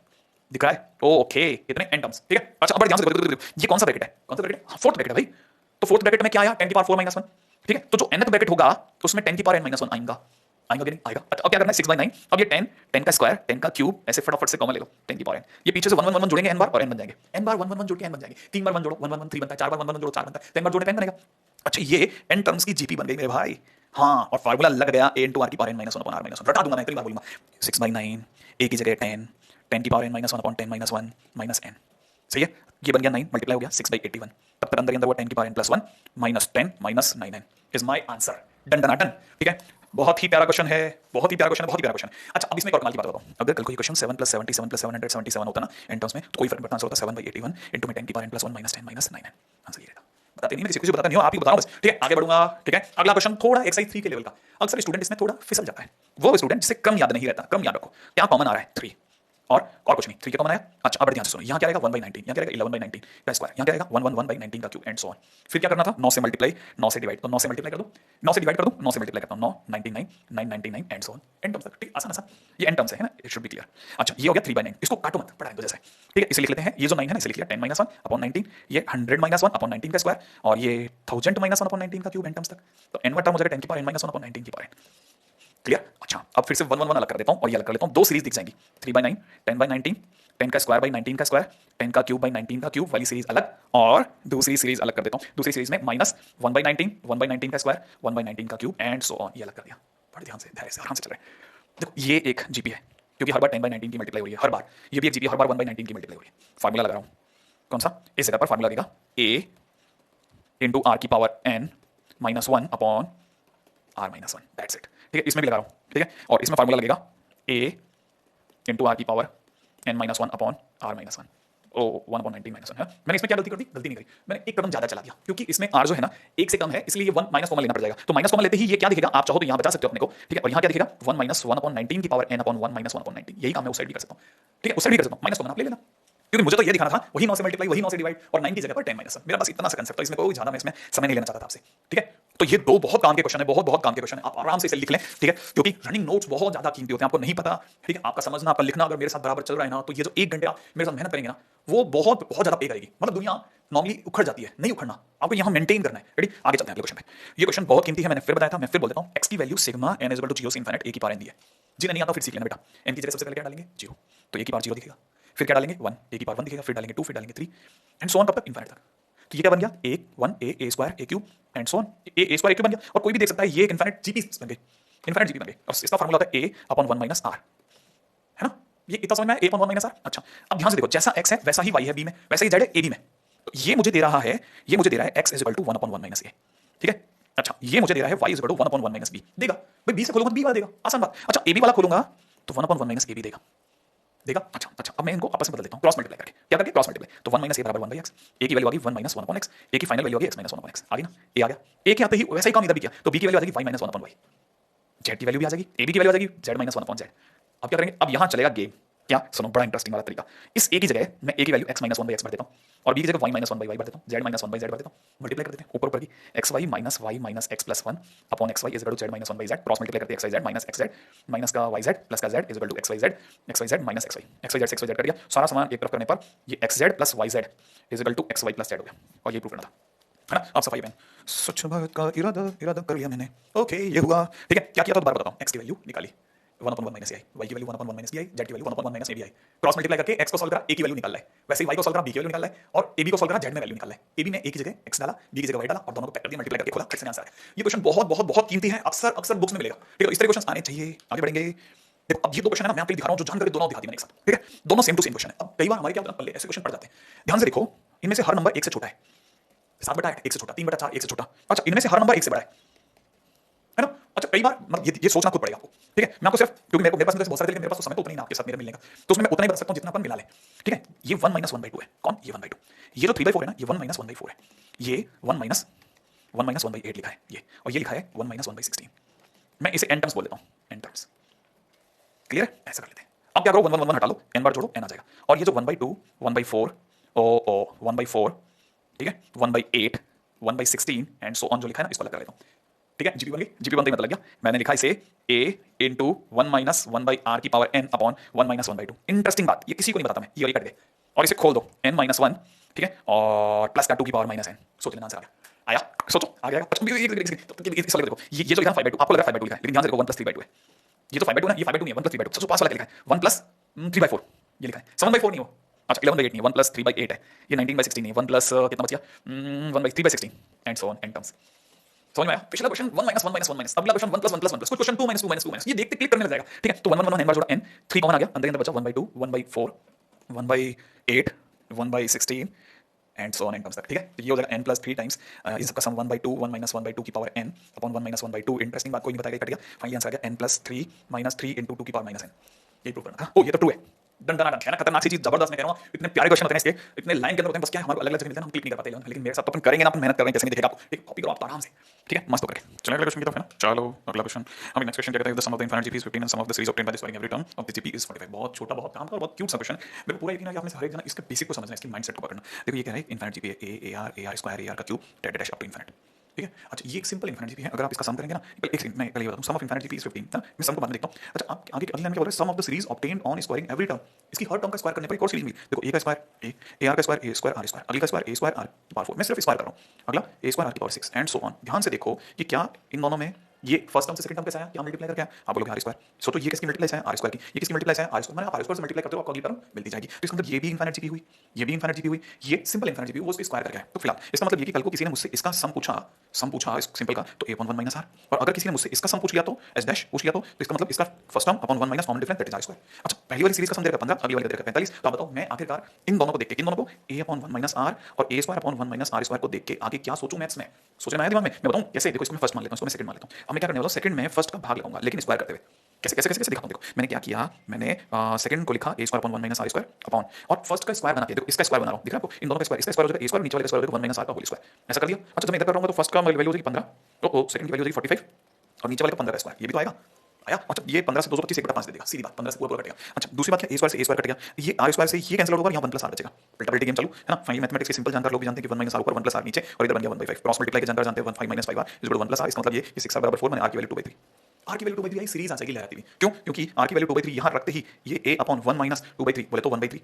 दिख रहा है, ओके इतने एंड टर्म्स। ठीक है, अच्छा अब ध्यान से देखो, ये कौन सा ब्रैकेट है, कौन सा ब्रैकेट है, फोर्थ ब्रैकेट है भाई। तो फोर्थ ब्रैकेट में क्या आया, 10 की पावर 4 - 1। ठीक है, तो जो nth ब्रैकेट होगा तो उसमें 10 की पावर n - 1 आएगा, आएगा कि नहीं आएगा। अच्छा अब क्या करना है, 6/9, अब ये 10 10 का स्क्वायर 10 का क्यूब, ऐसे फटाफट से कॉमन ले लो, 10 की पावर n, ये पीछे से 1 1 1 1 जोड़ेंगे n बार और n बन जाएंगे, n बार 1 1 1 जोड़ के n बन जाएंगे, 3 बार 1 जोड़ो 1 1 1 3 बनता है, 4 बार 1 1 1 जोड़ो 4 बनता है, 10 बार जोड़े 10 बनेगा। अच्छा ये n टर्म्स की जीपी बन गई मेरे भाई, हाँ, और फार्मूला लग गया a * r की पावर n - 1 अपॉन r - 1, रटा दूंगा मैं, इतनी बार बोलूंगा 6/9, a की जगह 10 10 की power n - 1 upon 10 - 1 minus n, सही है, ये बन गया 9 मल्टीप्लाई हो गया 6/81, तब तक अंदर ही अंदर वो 10 की power n + 1 minus 10 minus 9n is my answer, done done done. ठीक है, बहुत ही प्यारा क्वेश्चन है, बहुत ही प्यारा क्वेश्चन है, बहुत ही प्यारा क्वेश्चन है। अच्छा अब इसमें एक और कमाल की बात बताऊं, अगर कल को ये क्वेश्चन 7 + 77 + 777 होता ना एंड टर्म्स में, तो कोई फर्क नहीं पड़ता, आंसर होता 7/81 इंटू में 10 की power n + 1 minus 10 minus 9n, answer ये रहता। बताते नहीं, किसी को बताता नहीं हो, आप ही बताओ बस। ठीक है, आगे बढ़ूंगा। ठीक है, अगला क्वेश्चन थोड़ा एक्सरसाइज 3 के लेवल का, अक्सर स्टूडेंट इसमें थोड़ा फिसल जाता है, वो स्टूडेंट जिसे कम याद नहीं रहता, कम याद रखो। क्या कॉमन आ रहा है 3, और कुछ नहीं, 3 क्या कॉमन आया। अच्छा अब बड़े ध्यान से सुनो, यहाँ क्या आएगा 1/19, यहाँ क्या आएगा 11/19 का स्क्वायर, यहाँ क्या आएगा 1/19 का क्यूब एंड सो ऑन। फिर क्या करना था, 9 से मल्टीप्लाई, 9 से डिवाइड, तो 9 से मल्टीप्लाई कर दो, 9 से डिवाइड कर दो, 9 से मल्टीप्लाई करता हूँ, 9 99 999 and so on, n terms तक। ठीक, आसान आसान, ये एन टर्म्स है ना, इट शुड बी क्लियर। अच्छा ये हो गया 3/9, इसको काटो मत, पढ़ा दो जैसे। ठीक है, इसे लिख लेते हैं, ये जो 9 है ना इसे लिख लिया 10 - 1 अपॉन 19, ये 100 - 1 अपॉन 19 का स्क्वायर, और ये 1000 - 1 अपॉन 19 का क्यूब एन टर्म्स तक। तो n वाला टर्म हो जाएगा 10 की पावर n - 1 अपॉन 19 की पावर n। क्लियर। अच्छा अब फिर से 1 1 1 अलग कर देता हूं और ये अलग कर लेता हूं, दो सीरीज दिख जाएंगी, 3/9, 10/19, 10 का स्क्वायर बाई 19 का स्क्वायर, 10 का क्यूब बाई 19 का क्यूब वाली सीरीज अलग, और दूसरी सीरीज अलग कर देता हूं। दूसरी सीरीज में माइनस 1/19, 1/19 का स्क्वायर, 1/19 का क्यूब एंड सो ऑन, ये अलग कर दिया। बड़े ध्यान से, धैर्य से, आराम से चल रहे हैं। देखो ये एक जीपी है क्योंकि हर बार 10/19 की मल्टीप्लाई हो रही है, हर बार। ये भी एक जीपी हर बार 1/19 की मल्टीप्लाई हो रही है। फार्मूला लगा रहा हूं, कौन सा, इस जगह पर फार्मूला लगेगा a इंटू आर की power n -1 upon r - 1, that's it. ठीक है, इसमें भी लगा रहा हूं, ठीक है, और इसमें फार्मूला लगेगा a इंटू आर की पावर n - 1 अपॉन r - 1, ओ 1/19 - 1 है। मैंने इसमें क्या गलती कर दी, गलती नहीं करी, मैंने एक कदम ज्यादा चला दिया, क्योंकि इसमें r जो है ना एक से कम है, इसलिए ये 1 माइनस कॉमन लेना पड़ जाएगा। तो माइनस कॉमन लेते ही ये क्या दिखेगा, आप चाहो तो यहाँ बचा सकते हो अपने को, ठीक है, और यहाँ क्या दिखेगा 1 - 1 अपॉन 19 की पावर n अपॉन 1 - 1 अपॉन 19, यही काम मैं उस साइड भी कर सकता हूँ। ठीक है, उस साइड भी कर सकता हूँ, माइनस कॉमन आप ले लेना, क्योंकि मुझे तो ये दिखाना था, वही 9 से मल्टीप्लाई, वही 9 से डिवाइड, और 9 की जगह पर 10 - 1, मेरा बस इतना सा कंसेप्ट था, इसमें कोई ज्यादा मैं इसमें समय नहीं लेना चाहता था आपसे। ठीक है, तो ये दो बहुत काम के क्वेश्चन है, बहुत बहुत काम के क्वेश्चन है, आप आराम से इसे लिख लें। ठीक है, क्योंकि रनिंग नोट्स बहुत ज्यादा कीमती होते हैं, आपको नहीं पता। ठीक है, आपका समझना, आपका लिखना अगर मेरे साथ बराबर चल रहा है ना, तो ये जो 1 घंटे आप मेरे साथ मेहनत करेंगे ना, वो बहुत बहुत ज्यादा पे करेगी। मतलब दुनिया नॉर्मली उखड़ जाती है, नहीं उखड़ना, आपको यहाँ मेंटेन करना है। रेडी, आगे चलते हैं अगले क्वेश्चन पे। ये क्वेश्चन बहुत कीमती है, मैंने फिर बताया था, मैं फिर बोल देता हूँ। x की value sigma n is equal to 0 से इनफिनिट a की पावर n दी है। जी नहीं आता फिर सीख लेना बेटा। n की जगह सबसे पहले क्या डालेंगे 0, तो a की पावर 0 दिखेगा, फिर क्या डालेंगे 1, a की पावर 1 दिखेगा, फिर डालेंगे 2, फिर डालेंगे 3 एंड सो ऑन, कब तक इनफिनिट तक। तो ये क्या बन गया a 1 a square a cube and so on, a square a cube बन गया। और कोई भी देख सकता है ये एक इनफिनिट जीपी बन गई, इनफिनिट जीपी बन गई। और इसका फार्मूला होता है a अपॉन 1 माइनस r, है ना, ये इतना समझ में आया, a अपॉन 1 माइनस r। अच्छा अब ध्यान से देखो, जैसा x है वैसा ही y है b में, वैसा ही z है a b में। तो ये मुझे दे रहा है, ये मुझे दे रहा है x is equal to 1 upon 1 minus a। ठीक है, अच्छा ये मुझे दे रहा है y is equal to 1 upon 1 minus b, देगा भाई, b से खोलूंगा b वाला देगा, आसान बात। अच्छा a b वाला खोलूंगा तो 1 अपॉन 1 माइनस a भी देगा, देगा। अच्छा अच्छा, अब मैं इनको आपस में बदल देता हूं, क्रॉस मल्टीप्लाई करके, क्या करके क्रॉस मल्टीप्लाई। तो 1 माइनस a बराबर 1 बाई x, a की वैल्यू आ गई 1 माइनस 1 अपॉन x, a की फाइनल वैल्यू आ गई x माइनस 1 अपॉन x, आ गई ना, a आ गया। a के आते ही वैसा ही काम इधर भी किया, तो b की वैल्यू आ जाएगी y minus 1 upon y, z की वैल्यू भी आ जाएगी, a b की वैल्यू आ जाएगी z माइनस 1 अपॉन z। अब क्या करेंगे, अब यहां चलेगा गेम, क्या सुनो, बड़ा इंटरेस्टिंग वाला तरीका। इस a की जगह मैं a की value x minus 1 by x भर देता हूं, और b की जगह y माइनस 1 बाई y भर देता हूं, z माइनस 1 बाई z भर देता हूं, मल्टीप्लाई कर देते हैं ऊपर ऊपर की, xy minus y minus x plus 1 upon xy is equal to z minus 1 by z, cross multiply करते हैं xyz माइनस xz माइनस का yz प्लस का z is equal to xyz minus xy, xyz से xyz कर दिया, सारा सामान एक तरफ करने पर ये xz plus yz is equal to xy plus z हो गया, और ये प्रूव करना था, है ना। आप सफाई पेन, स्वच्छ भारत का इरादा कर लिया मैंने, ओके ये हुआ। ठीक है, क्या किया तो दोबारा बताता हूं, x की वैल्यू निकाली 1 अपॉन 1 माइनस ai, y की value 1 upon 1 minus bi, z की value 1 upon 1 minus abi, cross multiply करके x को सॉल्व करा, a की वैल्यू निकाल रहा है, वैसे ही y को सॉल्व करा, b की वैल्यू निकाल रहा है, और ab को सॉल्व करा, z में वैल्यू निकाल रहा है। ab में a की जगह x डाला, b की जगह y डाला, और दोनों को पैक कर दिया, मल्टीप्लाई करके खोला, फिर से आंसर आया। ये क्वेश्चन बहुत बहुत बहुत कीमती है, अक्सर अक्सर बुक्स में मिलेगा। ठीक है, इस तरह क्वेश्चन आने चाहिए। आगे बढ़ेंगे, देखो अब ये दो क्वेश्चन है ना, मैं आपको दिखा रहा हूं, जो जानकारी दोनों दिखा दी मैंने एक साथ। ठीक है, दोनों सेम टू सेम क्वेश्चन है। अब कई बार हमारे क्या होता है, पल्ले ऐसे क्वेश्चन पड़ जाते हैं, ध्यान से देखो, इनमें से हर नंबर 1 से छोटा है, 7/8 1 से छोटा, 3/4 1 से छोटा। अच्छा इनमें से हर नंबर 1 से बड़ा है ना। अच्छा कई बार मतलब ये सोचना खुद पड़ेगा आपको। ठीक है, मैं आपको सिर्फ, क्योंकि मेरे पास बहुत सारे, लेकिन मेरे पास तो समय तो उतना ही ना आपके साथ मेरे मिलने का, तो उसमें मैं उतना ही बता सकता हूं जितना अपन मिला ले। ठीक है, ये 1 माइनस 1/2 है, कौन, ये 1/2, ये जो 3/4 है ना, ये 1 माइनस 1/4 है, ये 1 माइनस 1/8 लिखा है ये, और ये लिखा है 1 माइनस 1/16। मैं इसे n टर्म्स बोल देता हूं, n टर्म्स, क्लियर है, ऐसा कर लेते हैं। अब क्या करो, 1 1 1 हटा लो, n बार जोड़ो, n आ जाएगा, और ये जो 1/2 1/4 ओ 1/4, ठीक है, 1/8 1/16 एंड सो ऑन जो लिखा है ना, इसको अलग कर लेता हूं। ठीक है, जीपी बन गई, जीपी बनते ही मतलब लग गया, मैंने लिखा इसे a into 1 minus 1 by r की power n upon 1 minus 1/2। Interesting बात, ये किसी को नहीं बताता मैं, ये वाली कट गए, और इसे खोल दो n माइनस 1, ठीक है, और प्लस का 2 की पावर माइनस n, सोच लेना आंसर आ गया, आया, सोचो आ गया। इस वाले देखो, ये जो लिखा 5/2, आपको लगा 5/2 लिखा है, लेकिन ध्यान से देखो 1 + 3/2 है, ये तो 5/2 ना, ये 5/2 नहीं है, 1 + 3/2, सबसे पास वाला लिखा है 1 + 3/4, ये लिखा है 7/4 नहीं हो। अच्छा 11/8 नहीं, 1 + 3/8 है, ये 19/16 नहीं, 1 प्लस कितना बच गया, 1/3/16 and so on, n terms. समझ में आया। पिछला क्वेश्चन 1 माइनस 1 माइनस 1 माइनस, अगला क्वेश्चन 1 + 1 + 1 प्लस, कुछ क्वेश्चन 2 - 2 - 2 माइनस, ये देखते क्लिक करने लग जाएगा। ठीक है, तो 1 1 1 n बार जोड़ा n, 3 कॉमन आ गया, अंदर अंदर बचा 1/2 1/4 1/8 1/16 and so on, n terms तक। ठीक है, तो ये हो जाएगा n + 3 टाइम्स इन सबका सम 1/2 1 माइनस 1/2 की power n upon 1 minus 1/2। Interesting बात कोई नहीं बताएगा, कट गया, फाइनली आंसर आ गया n + 3 - 3 × 2 की पावर -n। ये प्रूव करना था। ओ ये तो ट्रू है, दंडनाटक है ना, खतरनाक सी चीज, जबरदस्त। मैं कह रहा हूँ इतने प्यारे क्वेश्चन होते हैं इसके, इतने लाइन के अंदर होते हैं, बस क्या है हमारे अलग अलग जगह मिलते हैं, हम क्लिक नहीं कर पाते, लेकिन मेरे साथ तो अपन करेंगे ना, अपन मेहनत कर रहे हैं, कैसे नहीं दिखेगा आपको, एक कॉपी करो आप तो आराम से, ठीक है, मस्त होकर के। चलो अगले क्वेश्चन की तरफ है ना, चलो अगला क्वेश्चन। हम नेक्स्ट क्वेश्चन क्या कहते हैं, the sum of the infinite GP is 15 and sum of the series obtained by the squaring every term of the GP is 45। बहुत छोटा, बहुत काम का और बहुत क्यूट सा क्वेश्चन है। मेरे को पूरा यकीन है कि आपने हर एक जना इसके बेसिक को समझना है, इसकी माइंडसेट को पकड़ना। देखो ये कह रहा है इनफाइनाइट जीपी है a r square a r का cube dash dash up to infinite, ठीक है। अच्छा ये एक सिंपल इनफाइनाइट जीपी है, अगर आप इसका सम करेंगे ना, एक सेकंड मैं पहले ये बताऊं, सम ऑफ इनफाइनाइट जीपी इज 15 ना, मैं सम को बाद में देखता हूं। अच्छा आप आगे अगली लाइन में क्या बोल रहे हैं, sum of the series obtained on squaring every term, इसकी हर टर्म का स्क्वायर करने पर एक और सीरीज मिली। देखो ए का स्क्वायर ए आर का square a square r square, अगली का स्क्वायर ए स्क्वायर आर की पावर 4, मैं सिर्फ स्क्वायर कर रहा हूं, अगला ए स्क्वायर आर की पावर 6 एंड सो ऑन। ध्यान से देखो कि क्या इन दोनों में ये फर्स्ट टर्म से सेकंड टर्म कैसा है, क्या मल्टीप्लाई करके आया, आप बोलोगे आर स्क्वायर, सो तो ये किसकी मल्टीप्लाई है आर स्क्वायर की, ये किसकी मल्टीप्लाई है आर स्क्वायर, मैंने आप आर स्क्वायर से मल्टीप्लाई करते हो आपको अगली टर्म मिलती जाएगी। तो इसका मतलब ये भी इनफाइनाइट जीपी हुई, ये भी इनफाइनाइट जीपी हुई, ये सिंपल इनफाइनाइट जीपी वो उसको स्क्वायर करके आया। तो फिलहाल इसका मतलब ये कि कल को किसी ने मुझसे इसका सम पूछा इस सिंपल का, तो a/1 माइनस आर, और अगर किसी ने मुझसे इसका सम पूछ लिया तो s डैश पूछ लिया तो इसका मतलब इसका first term upon 1 minus common difference that is r square. अच्छा पहली वाली सीरीज का सम दे रखा 15, अगली वाली दे रखा 45, तो आप बताओ मैं आखिरकार इन दोनों को देख के, किन दोनों को, a/1 माइनस आर और a square upon 1 minus r square को देख के आगे क्या सोचूं मैथ्स में, सोचना है दिमाग में, मैं बताऊं कैसे। देखो इसको मैं फर्स्ट मान लेता हूं, इसको मैं सेकंड मान लेता हूं। अब मैं क्या करने वाला हूं, सेकंड में फर्स्ट का भाग लगाऊंगा लेकिन स्क्वायर करते हुए, कैसे कैसे कैसे कैसे दिखाता हूं। देखो मैंने क्या किया, मैंने सेकंड को लिखा a square upon 1 minus r square upon, और फर्स्ट का स्क्वायर बना के, देखो इसका स्क्वायर बना रहा हूं, दिख रहा है आपको, इन दोनों का स्क्वायर, इसका स्क्वायर हो जाएगा a स्क्वायर, नीचे वाले का स्क्वायर हो जाएगा 1 माइनस आर का होल स्क्वायर, ऐसा कर दिया। अच्छा जब मैं इधर कर रहा हूं तो फर्स्ट का वैल्यू हो जाएगी 15, तो सेकंड की वैल्यू हो जाएगी 45 और नीचे वाले का 15 का स्क्वायर, ये भी तो आएगा आया। अच्छा ये 15 से 225 1/5 दे देगा, सीधी बात, 15 से पूरा पूरा कटेगा। अच्छा दूसरी बात क्या, a स्क्वायर से a स्क्वायर कट गया, ये r स्क्वायर से ये कैंसिल आउट होगा, यहाँ 1 प्लस r बचेगा, उल्टा पलटी गेम चालू है ना। फाइनली मैथमेटिक्स के सिंपल जानकार लोग भी जानते हैं कि 1 माइनस r ऊपर 1 प्लस r नीचे, और इधर बन गया 1/5। क्रॉस मल्टीप्लाई के जानकार जानते हैं 5 minus 5r is 1 plus r, इसका मतलब ये कि 6r बराबर 4, मैंने r की वैल्यू 2/3, r की वैल्यू 2/3 आई, सीरीज आ जाएगी लहराती हुई। क्यों, क्योंकि r की वैल्यू 2/3 यहां रखते ही ये a अपॉन 1 माइनस 2/3 बोले तो 1/3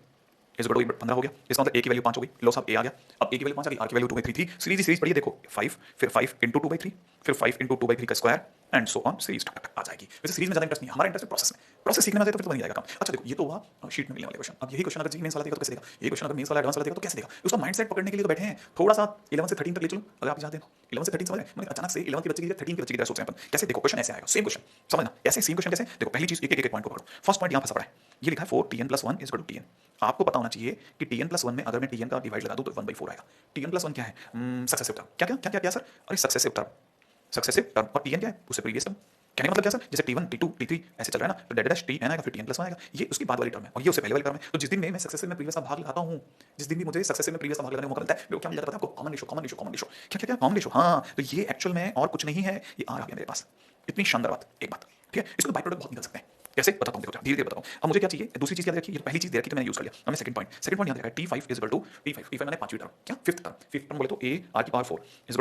इस बटो 15 हो गया, इसका मतलब a की वैल्यू 5 हो गई, लो साहब a आ गया। अब a की वैल्यू 5 आ गई, r की वैल्यू 2/3 थी, सीरीज पढ़िए देखो 5 फिर 5 इंटू 2/3 फिर 5 इंटू 2/3 का square and so on, series आ जाएगी। वैसे सीरीज में ज्यादा इंटरेस्ट नहीं, हमारा इंटरेस्ट प्रोसेस में, प्रोसेस सीखने में आ जाए तो फिर तो बन जाएगा काम। अच्छा देखो ये तो हुआ शीट में मिलने वाले क्वेश्चन। अब यही क्वेश्चन अगर जी मेंस वाला देगा तो कैसे देगा, ये क्वेश्चन अगर मेंस वाला एडवांस वाला देगा तो कैसे देगा, उसका माइंडसेट पकड़ने के लिए तो बैठे हैं। थोड़ा सा 11 से 13 तक ले चलो, अगर आप चाहते हैं 11 से 13 समझ रहे हैं, अचानक से 11 की बच्चे की 13 की बच्चे की तरह सोचते हैं अपन, कैसे देखो क्वेश्चन ऐसे आएगा, सेम क्वेश्चन समझना, ऐसे सेम क्वेश्चन कैसे देखो। पहली चीज एक एक पॉइंट को पकड़ो, फर्स्ट पॉइंट यहां फंसा पड़ा है, ये लिखा है 4tn + 1 = tn। आपको पता होना चाहिए कि tn + 1 में अगर मैं tn का डिवाइड लगा दूं तो 1/4 आएगा। tn + 1 क्या है, सक्सेसिव टर्म, क्या क्या क्या क्या सर, अरे सक्सेसिव टर्म, और tn क्या है, उससे प्रीवियस टर्म। कहने का मतलब क्या सर, जैसे t1 t2 t3 ऐसे चल रहा है ना, तो डेड tn आएगा फिर tn + 1 आएगा, ये उसकी बाद वाली टर्म है और ये उससे पहले वाली टर्म है। तो जिस दिन मैं सक्सेसिव में प्रीवियस का भाग लगाता हूं, जिस दिन भी मुझे सक्सेसिव में प्रीवियस का भाग लगाने का मौका मिलता है, वो क्या मिल जाता है आपको, कॉमन रेशियो क्या क्या क्या कॉमन रेशियो। हाँ तो ये एक्चुअल में और कुछ नहीं है, ये आ गया मेरे पास, इतनी शानदार बात, एक बात ठीक है। इसको बाय प्रोडक्ट बहुत निकल सकते हैं, कैसे बताता हूं, देखो धीरे धीरे बताता हूं। अब मुझे क्या चाहिए, दूसरी चीज क्या रखी, ये पहली चीज दे रखी तो मैंने यूज कर लिया। अब मैं सेकंड पॉइंट यहां देखा t5 = t5 मैंने पांचवी टर्म, क्या फिफ्थ टर्म बोले तो a r की पावर 4 =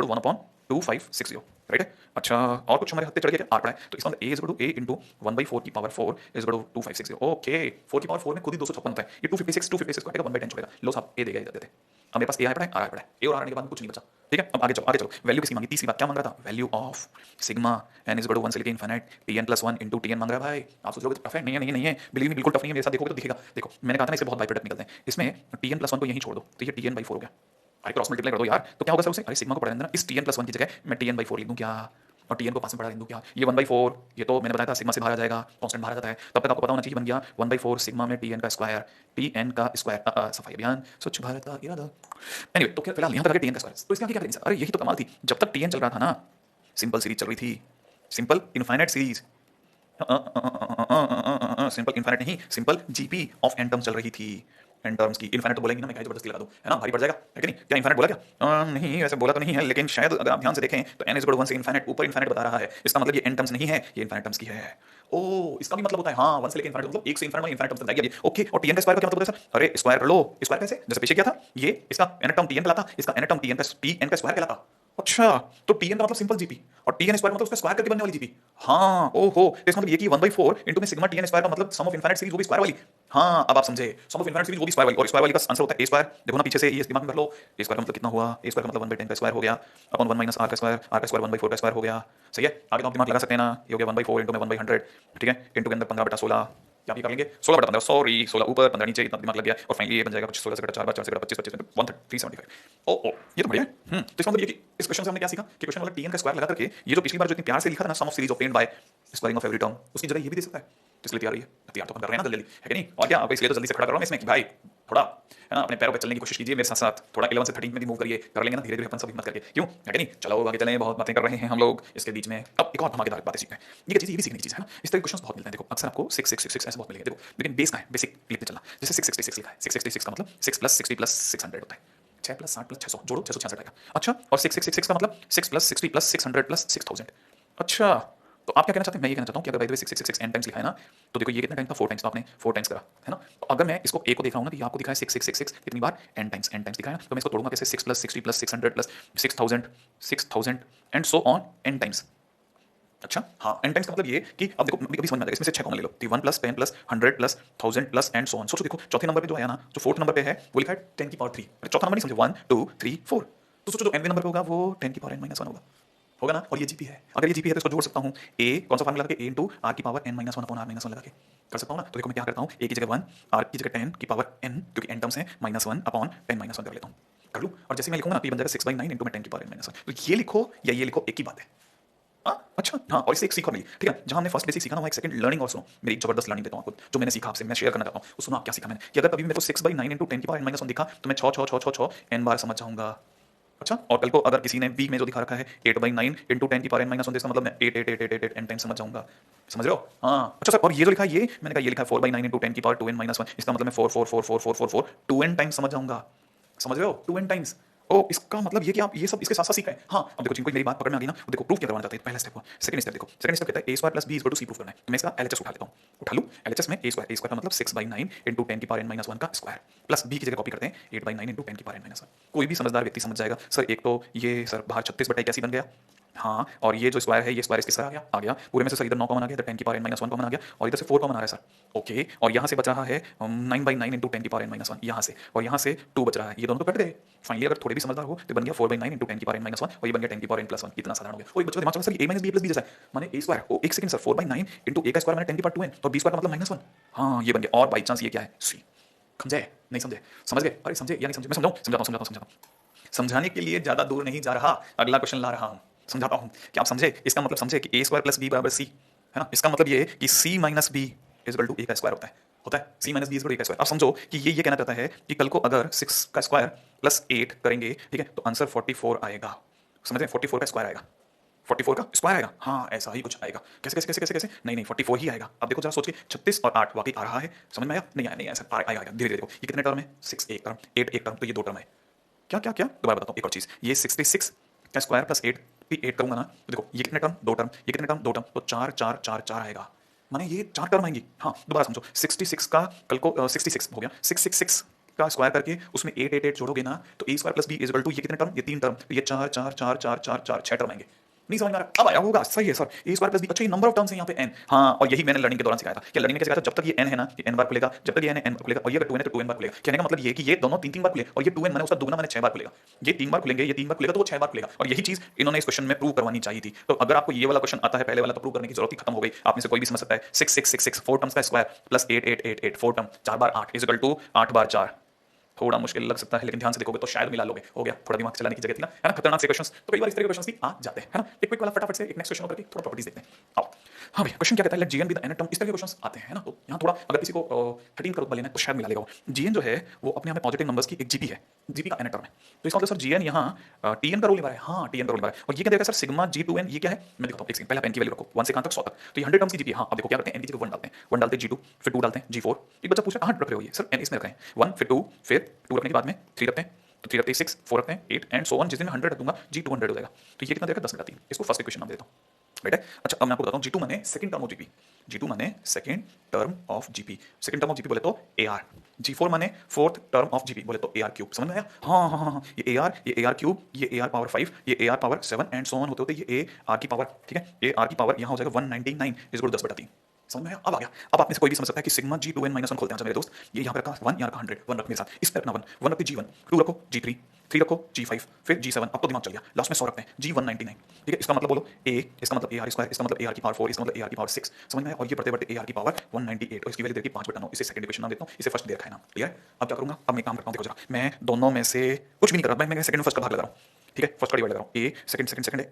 1/2560, राइट है। अच्छा और कुछ हमारे हाथ पे चढ़ गया क्या, r पड़ा है, तो इसका मतलब a = a × 1/4 की पावर 4 = 2560। ओके 4 की पावर 4 में खुद ही 256 होता है, ये 256 कटेगा 1/10 छोड़ेगा, लो साहब a देगा इधर देते। अब मेरे पास a पड़ा है, r पड़ा है, a और r आने के बाद कुछ नहीं बचा, ठीक है। अब आगे चलो वैल्यू किसकी मांगी, तीसरी बात क्या मांग रहा था, वैल्यू ऑफ सिग्मा n = 1 से लेके इनफिनिट tn + 1 * tn मांग रहा है भाई। आप सोच रहे हो टफ है, नहीं है, बिलीव मी बिल्कुल टफ नहीं है, मेरे साथ देखोगे तो दिखेगा। देखो मैंने कहा था ना इससे बहुत बाय प्रोडक्ट निकलते हैं, इसमें tn + 1 को यहीं छोड़ दो तो ये tn/4 हो गया, अरे क्रॉस मल्टीप्लाई कर दो यार, तो क्या होगा सर उसे, अरे सिग्मा को पढ़ा देना, इस tn + 1 की जगह मैं tn/4 लिख दूं क्या, और tn को 5 से बढ़ा दूं क्या, ये 1/4, ये तो मैंने बताया था सिग्मा से बाहर आ जाएगा, कांस्टेंट बाहर आ जाता है, तब तक आपको पता होना चाहिए बन गया 1/4 सिग्मा में tn का स्क्वायर, सफाई अभियान स्वच्छ भारत का इरादा। एनीवे तो क्या फिलहाल यहां तक tn का स्क्वायर, तो इसके आगे क्या करेंगे सर, अरे यही तो कमाल थी, जब तक tn चल रहा था ना सिंपल सीरीज चल रही थी, simple infinite series, simple infinite नहीं, simple GP of n terms चल रही थी, एन टर्म्स की। इनफाइनाइट तो बोलेंगे ना, मैं क्या जबरदस्ती लगा दूं, है ना, भारी पड़ जाएगा है कि नहीं, क्या इनफाइनाइट बोला क्या, नहीं वैसे बोला तो नहीं है, लेकिन शायद अगर आप ध्यान से देखें तो n = 1 से इनफाइनाइट, ऊपर इनफाइनाइट बता रहा है, इसका मतलब ये एन टर्म्स नहीं है, ये इनफाइनाइट टर्म्स की है। ओ इसका भी मतलब होता है, हाँ 1 से लेके इनफाइनाइट मतलब 1 से इनफाइनाइट इनफाइनाइट टर्म्स तक जाएगी। ओके और tn का स्क्वायर का क्या मतलब होता है सर, अरे स्क्वायर कर लो, स्क्वायर कैसे, जैसे पीछे क्या था, ये इसका n टर्म tn कहलाता, इसका n टर्म tn का स्क्वायर कहलाता। अच्छा तो tn का मतलब सिंपल जीपी और tn स्क्वायर मतलब उसका स्क्वायर करके बनने वाली जीपी। हाँ ओहो, तो इसका मतलब ये कि 1/4 इनटू में सिग्मा tn स्क्वायर का मतलब सम ऑफ इनफिनिट सीरीज वो भी स्क्वायर वाली। हाँ अब आप समझे, सम ऑफ इनफिनिट सीरीज वो भी स्क्वायर वाली, और स्क्वायर वाली का आंसर होता है a स्क्वायर। देखो ना पीछे से ये दिमाग में कर लो, a स्क्वायर का मतलब कितना हुआ, a स्क्वायर का मतलब 1/10 का स्क्वायर हो गया अपॉन 1 - r का स्क्वायर, r का स्क्वायर 1/4 का स्क्वायर हो गया। सही है, आगे तो आप दिमाग लगा सकते हैं ना, ये हो गया 1/4 इनटू में 1/100, ठीक है, इनटू के अंदर 15/16, क्या भी कर लेंगे 16/15, सॉरी 16 ऊपर 15 नीचे, इतना दिमाग लग गया, और फाइनली ये बन जाएगा 16 से 4 बार 4 से 25 25 1 375। ओ ये तो बढ़िया है। तो इसका मतलब ये कि इस क्वेश्चन से हमने क्या सीखा कि क्वेश्चन वाला tn का स्क्वायर लगा करके ये जो पिछली बार जो इतनी प्यार से लिखा था ना sum of series obtained by squaring of every term, उसकी जगह ये भी दे सकता है। तो इसलिए तैयार रहिए, तैयार तो हम कर रहे हैं ना जल्दी जल्दी, है कि नहीं? और क्या, आपको इसलिए तो जल्दी से खड़ा कर रहा हूं मैं इसमें कि भाई थोड़ा है ना अपने पैरों पे चलने की कोशिश कीजिए मेरे साथ साथ, थोड़ा 11 से 13 में भी मूव करिए, कर लेंगे ना धीरे धीरे अपन सब हिम्मत करके, क्यों, है कि नहीं? चलो आगे चलें, बहुत बातें कर रहे हैं हम लोग इसके बीच में। अब एक और धमाकेदार बातें सीखते हैं, ये चीज ये भी सीखने की चीज है ना, इस तरह के क्वेश्चंस बहुत मिलते हैं। देखो अक्सर आपको 6 6 6 6 ऐसे बहुत मिलेंगे, देखो लेकिन बेस का है, बेसिक लिखते चलना। जैसे 666 लिखा है, 666 का मतलब 6 + 60 + 600 होता है, 6 + 60 + 600 जोड़ो 666 आएगा। अच्छा, और 666 का मतलब 6 + 60 + 600 + 6000। अच्छा, तो आप क्या कहना चाहते हैं? मैं ये कहना चाहता हूँ कि अगर by the way 666 n times लिखा है ना, तो देखो ये कितना टाइम था, 4 टाइम्स, तो आपने 4 टाइम्स करा है ना। तो अगर मैं इसको a को देख रहा हूँ ना कि ये आपको दिखा है 6 कितनी बार, n टाइम्स दिखा है ना, तो मैं इसको तोड़ूंगा कैसे, 6 + 60 + 600 + 6000 and so on n times. अच्छा हाँ, n टाइम्स का मतलब ये कि अब देखो कभी समझ में आ जाएगा, इसमें से 6 कॉमन ले लो, तो 1 + 10 + 100 + 1000 + एंड सो ऑन। सोचो देखो चौथे नंबर पे जो आया ना, जो फोर्थ नंबर पे है वो लिखा है 10 की पावर 3, चौथा नंबर नहीं समझे, 1 2 3 4। तो सोचो जो nवें नंबर पे होगा वो 10 की पावर n - 1 होगा ना, और ये जीपी है। अगर ये जीपी है तो इसको जोड़ सकता हूँ, a कौन सा फार्मूला लगा के a इंटू r की पावर n - 1 अपॉन r - 1 लगा के कर सकता हूँ ना। तो देखो मैं क्या करता हूँ, a की जगह 1, r की जगह 10 की पावर n, क्योंकि n टर्म्स है, -1 अपॉन 10 - 1 कर लेता हूँ, कर लूँ। और जैसे मैं लिखूंगा ना तो ये बन जाएगा 6/9 इंटू में 10 की पावर n - 1। तो ये लिखो या ये लिखो, एक ही बात है। हाँ अच्छा हाँ, और इससे एक सीख और मिली, ठीक है। जहां हमने फर्स्ट बेसिक सीखा ना, वहाँ एक सेकंड लर्निंग और सुनो, मेरी एक जबरदस्त लर्निंग देता हूँ आपको, जो मैंने सीखा आपसे, मैं शेयर करना चाहता हूँ। वो सुनो आप क्या सीखा मैंने, कि अगर कभी भी मेरे को 6/9 इंटू 10 की पावर n - 1 दिखा तो मैं 6 n बार समझ जाऊंगा। अच्छा, और कल को अगर किसी ने वीक में जो दिखा रखा है 8/9 इंटू 10 की पावर n - 1, इसका मतलब मैं 8 n टाइम समझ जाऊंगा। समझ रहे हो? हाँ अच्छा सर, और ये जो लिखा है, ये मैंने कहा ये लिखा है 4/9 इंटू 10 की पावर 2n - 1, इसका मतलब मैं 4 2n टाइम समझ जाऊंगा। समझ रहे हो? 2n times. ओ इसका मतलब ये कि आप ये सब इसके साथ साथ सीख रहे हैं। हाँ अब देखो जिनको मेरी बात पकड़ में आ गई ना, वो देखो प्रूफ क्या करवाना चाहते हैं। पहला स्टेप हुआ, सेकंड स्टेप देखो, सेकंड स्टेप कहता है a² + b = c प्रूफ करना है। तो मैं इसका LHS उठा लेता हूँ, उठा लूँ LHS में a² का मतलब 6/9 इंटू 10 की पावर n - 1 का स्क्वायर, प्लस b की जगह कॉपी करते हैं 8/9 इंटू 10 की पावर n - 1। कोई भी समझदार व्यक्ति समझ जाएगा सर, एक तो ये सर बाहर 36/81 बन गया, हाँ, और ये जो स्क्वायर है, ये स्क्वायर इसके साथ आ गया पूरे में से सर, इधर 9 कॉमन आ गया, इधर 10 की पावर n - 1 कॉमन आ गया, और इधर से 4 कॉमन आ रहा है सर। ओके, और यहाँ से बच रहा है 9/9 इंटू 10 की पावर n - 1 यहाँ से, और यहाँ से 2 बच रहा है, ये दोनों तो कट गए। फाइनली अगर थोड़े भी समझदार हो तो बन गया 4/9 इंटू 10 की पावर n - 1, और ये बन गया 10 की पावर n + 1। इतना साधारण हो गया। और एक बच्चा दिमाग चला सर, a - b + b जैसा है, माने a स्क्वायर, ओ एक सेकंड सर, 4/9 इंटू a का स्क्वायर माने 10 की पावर 2n, तो b स्क्वायर का मतलब -1। हाँ ये बन गया, और बाई चांस ये क्या है, c। समझे नहीं समझे? समझ गए? अरे समझे या नहीं समझे? मैं समझाऊं, समझाने के लिए ज्यादा दूर नहीं जा रहा, अगला क्वेश्चन ला रहा हूं, समझाता हूं कि आप समझे। इसका मतलब समझे कि a² + b = c, है ना। इसका मतलब ये है कि c - b = a का स्क्वायर होता है c - b = a का स्क्वायर। अब समझो कि ये कहना चाहता है कि कल को अगर 6 का स्क्वायर प्लस 8 करेंगे, ठीक है, तो आंसर 44 आएगा। समझ रहे हैं? 44 का स्क्वायर आएगा, 44 का स्क्वायर आएगा। हाँ ऐसा ही कुछ आएगा। कैसे कैसे कैसे कैसे कैसे? नहीं नहीं 44 ही आएगा। अब देखो जरा सोच के, 36 और 8 वाकई आ रहा है, समझ में आया? नहीं आया, नहीं आया सर, आएगा धीरे धीरे। देखो ये कितने टर्म है, 6 एक टर्म, 8 एक टर्म, तो ये 2 टर्म है। क्या क्या क्या, दोबारा बताता हूँ एक और चीज, ये 66 का स्क्वायर प्लस 8 भी 8 करूंगा ना, तो देखो ये कितने टर्म, 2 टर्म, ये कितने टर्म, 2 टर्म, तो 4 4 4 4 आएगा, माने ये 4 टर्म आएंगी। हाँ दोबारा समझो, 66 का कल को 66 हो गया, 666 का स्क्वायर करके उसमें 8 8 8 जोड़ोगे ना, तो a² + b = ये कितने टर्म, ये 3 टर्म, तो ये 4 4 4 4 4 4 6 टर्म आएंगे। नहीं समझ में आ रहा? अब आया होगा, सही है सर, a² + b, अच्छा ये नंबर ऑफ टर्म्स है यहाँ पे n। हाँ, और यही मैंने लर्निंग के दौरान सिखाया था। क्या लर्निंग में सिखाया था, जब तक ये n है ना, ये n बार खुलेगा, जब तक ये n है n बार खुलेगा, और ये अगर 2n है तो 2n बार खुलेगा। कहने का मतलब ये है कि ये दोनों 3 3 बार खुले, और ये 2n माने उसका दुगना माने 6 बार खुलेगा। ये 3 बार खुलेंगे, ये 3 बार खुलेगा, तो वो 6 बार खुलेगा। और यही चीज इन्होंने इस क्वेश्चन में प्रूव करवानी चाहिए थी। तो अगर आपको ये वाला क्वेश्चन आता है, पहले वाला, तो प्रूव करने की जरूरत ही खत्म हो गई। आप में से कोई भी समझ सकता है, 6 6 6 6 4 टर्म्स का स्क्वायर प्लस 8 8 8 8 4 टर्म, 4 बार 8 = 8 बार 4। थोड़ा मुश्किल लग सकता है, लेकिन ध्यान से देखोगे तो शायद मिला लोगे। हो गया, थोड़ा दिमाग चलाने की जगह थी ना, है ना। खतरनाक से क्वेश्चंस, तो कई बार इस तरह के क्वेश्चंस भी आ जाते हैं, है ना। एक क्विक वाला फटाफट से एक नेक्स्ट क्वेश्चन करके थोड़ा प्रॉपर्टीज देखते हैं। आओ, हाँ भैया, क्वेश्चन क्या कहता है, let GN be the nth term, इस तरह के क्वेश्चंस आते हैं, है ना। तो यहाँ थोड़ा अगर किसी को 13 का रुतबा लेना है तो शायद मिला लेगा वो। जीएन जो है वो अपने आप में पॉजिटिव नंबर्स की एक जीपी है, जीपी का nth टर्म है। तो इसका मतलब सर जीएन यहाँ टीएन का रोल निभा रहा है। हाँ टीएन का रोल निभा रहा है। और ये क्या देगा सर, सिग्मा G2n, ये क्या है मैं दिखाता हूँ, एक सेकंड, पहले आप n की वैल्यू रखो 1 से कहां तक 100 तक, तो ये 100 टर्म्स की जीपी है। हाँ अब देखो क्या करते हैं, n की जगह 1 डालते हैं, 1 डालते हैं G2, फिर 2 डालते हैं G4। एक बच्चा पूछ रहा है कहां रख रहे हो ये, सर n इसमें रख रहे हैं, 1 फिर 2 फिर 2 रखने के बाद में 3 रखते हैं, तो 3 रखते हैं 6, 4 रखते हैं 8 एंड सो ऑन। जिस दिन मैं 100 रख दूंगा G200 हो जाएगा। तो ये कितना देगा, 10 बटा 3। इसको फर्स्ट इक्वेशन नाम देता हूँ, राइट है। अच्छा अब मैं आपको बताता हूँ, G2 माने second term of GP, G2 माने second term of GP, second term of GP बोले तो AR, G4 माने फोर्थ टर्म ऑफ जीपी बोले तो AR क्यूब। समझ में आया? हाँ हाँ हाँ हाँ, ये AR क्यूब, ये AR पावर 5, ये AR power 7 and so on होते होते ये AR की पावर, ठीक है, AR की पावर यहाँ हो जाएगा 199 = 10 बटा 3। समझ में आया? अब आ गया। अब आप में से कोई भी समझ सकता है कि सिग्मा G2n - 1 खोलते हैं मेरे दोस्त, ये यहाँ पे रखा 1, यहाँ रखा 100, 1 रख मेरे साथ, इस पे रखना 1, 1 रखते G1, 2 रखो G3, 3 रखो G5, फिर G7, अब तो दिमाग चल गया, लास्ट में 100 रखते हैं G199, ठीक है। इसका मतलब बोलो A, इसका मतलब AR स्क्वायर, इसका मतलब AR की पावर 4, इसका मतलब AR की पावर 6। समझ में आया? और ये बढ़ते बढ़ते AR की पावर 198, और इसकी वैल्यू देखिए 5 बटा 9। इसे सेकंड इक्वेशन नाम देता हूँ, इसे फर्स्ट दे रखा है नाम, क्लियर है? अब क्या करूंगा, अब मैं काम करता हूँ, देखो जरा, मैं दोनों में से कुछ भी नहीं कर रहा, मैं सेकंड फर्स्ट का भाग लगा रहा हूँ। ठीक है, फर्स्ट का डिवाइड लगा रहा हूँ, ए सेकंड सेकंड सेकंड है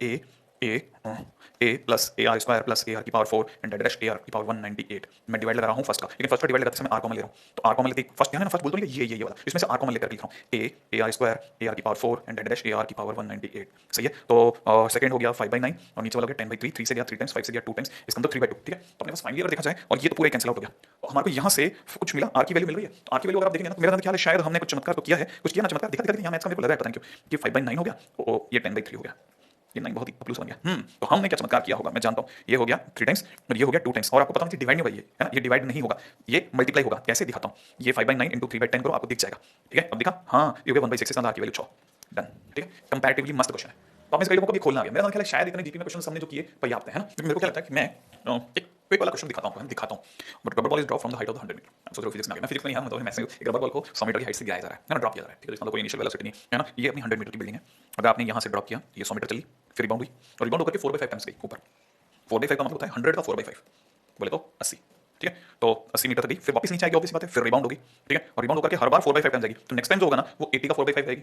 a plus a r square plus a r की power 4 and dash a r की पावर 198। मैं डिवाइड लगा रहा हूँ फर्स्ट का, लेकिन फर्स्ट का डिवाइड लगाते समय आर कॉमन ले रहा हूँ, तो आर कॉमन लेते फर्स्ट ध्यान है ना, फर्स्ट बोलते हैं ये वाला, इसमें से आर कॉमन लेकर लिख रहा हूँ, a r square a r की power 4 and dash a r की पावर 198। सही है, तो सेकंड हो गया 5/9 और नीचे वाला हो गया 10/3, 3 से गया 3 टाइम्स, 5 से गया 2 टाइम्स, इसका मतलब 3/2। ठीक है, तो अपने पास फाइनली अगर देखा जाए और ये तो पूरा कैंसिल आउट हो गया, तो हमारे को यहाँ से कुछ मिला, आर की वैल्यू मिल रही है, तो आर की वैल्यू अगर आप देखेंगे ना, तो मेरा ख्याल है शायद हमने कुछ चमत्कार तो किया है, कुछ किया ना चमत्कार, दिखा यहाँ मैथ्स का मेरे को लग रहा है पता नहीं क्यों, ये 5/9 हो गया, तो ये 10/3 हो गया, ये 9 बहुत ही प्लस बन गया। तो हमने क्या चमत्कार किया होगा मैं जानता हूँ, ये हो गया 3 टाइम्स और ये हो गया 2 टाइम्स, और आपको पता है डिवाइड नहीं होगा, ये है ना, ये डिवाइड नहीं होगा, ये मल्टीप्लाई होगा। कैसे दिखाता हूँ, ये 5/9 इंटू 3/10 करो, आपको दिख जाएगा। ठीक है, अब दिखा, हाँ ये हो गया 1/6 इसका आर की वैल्यू 6, डन। ठीक है, कंपैरेटिवली मस्त क्वेश्चन है, तो आपने लोगों को भी खोलना आ गया। मेरा ख्याल है शायद इतने जीपी में क्वेश्चन हमने जो किए पर्याप्त है ना, क्योंकि मेरे को क्या लगता है कि मैं एक क्विक वाला क्वेश्चन दिखाता हूँ, but rubber ball is drop from the height of 100 metre. आप सोच रहे हो फिजिक्स में आ गया, मैं फिजिक्स में नहीं, मतलब मैं एक रबर बॉल को 100 मीटर की हाइट से गिराया जा रहा है ना, ड्रॉप किया जा रहा है। ठीक है, इसका कोई इनिशियल वेलोसिटी नहीं है ना, ये अपनी 100 मीटर की बिल्डिंग है, अगर आपने यहाँ से ड्रॉप किया, ये 100 मीटर चली, फिर रिबाउंड हुई और रिबाउंड होकर 4/5 टाइम्स गई ऊपर। 4/5 का मतलब होता है 100 का 4/5 बोले तो 80। ठीक है, तो 80 मीटर तक गई, फिर वापस नीचे आएगी, ऑब्वियस बात है, फिर रिबाउंड होगी। ठीक है, और रिबाउंड होकर हर बार 4/5 टाइम्स जाएगी, तो नेक्स्ट टाइम जो होगा ना वो 80 का 4/5 जाएगी,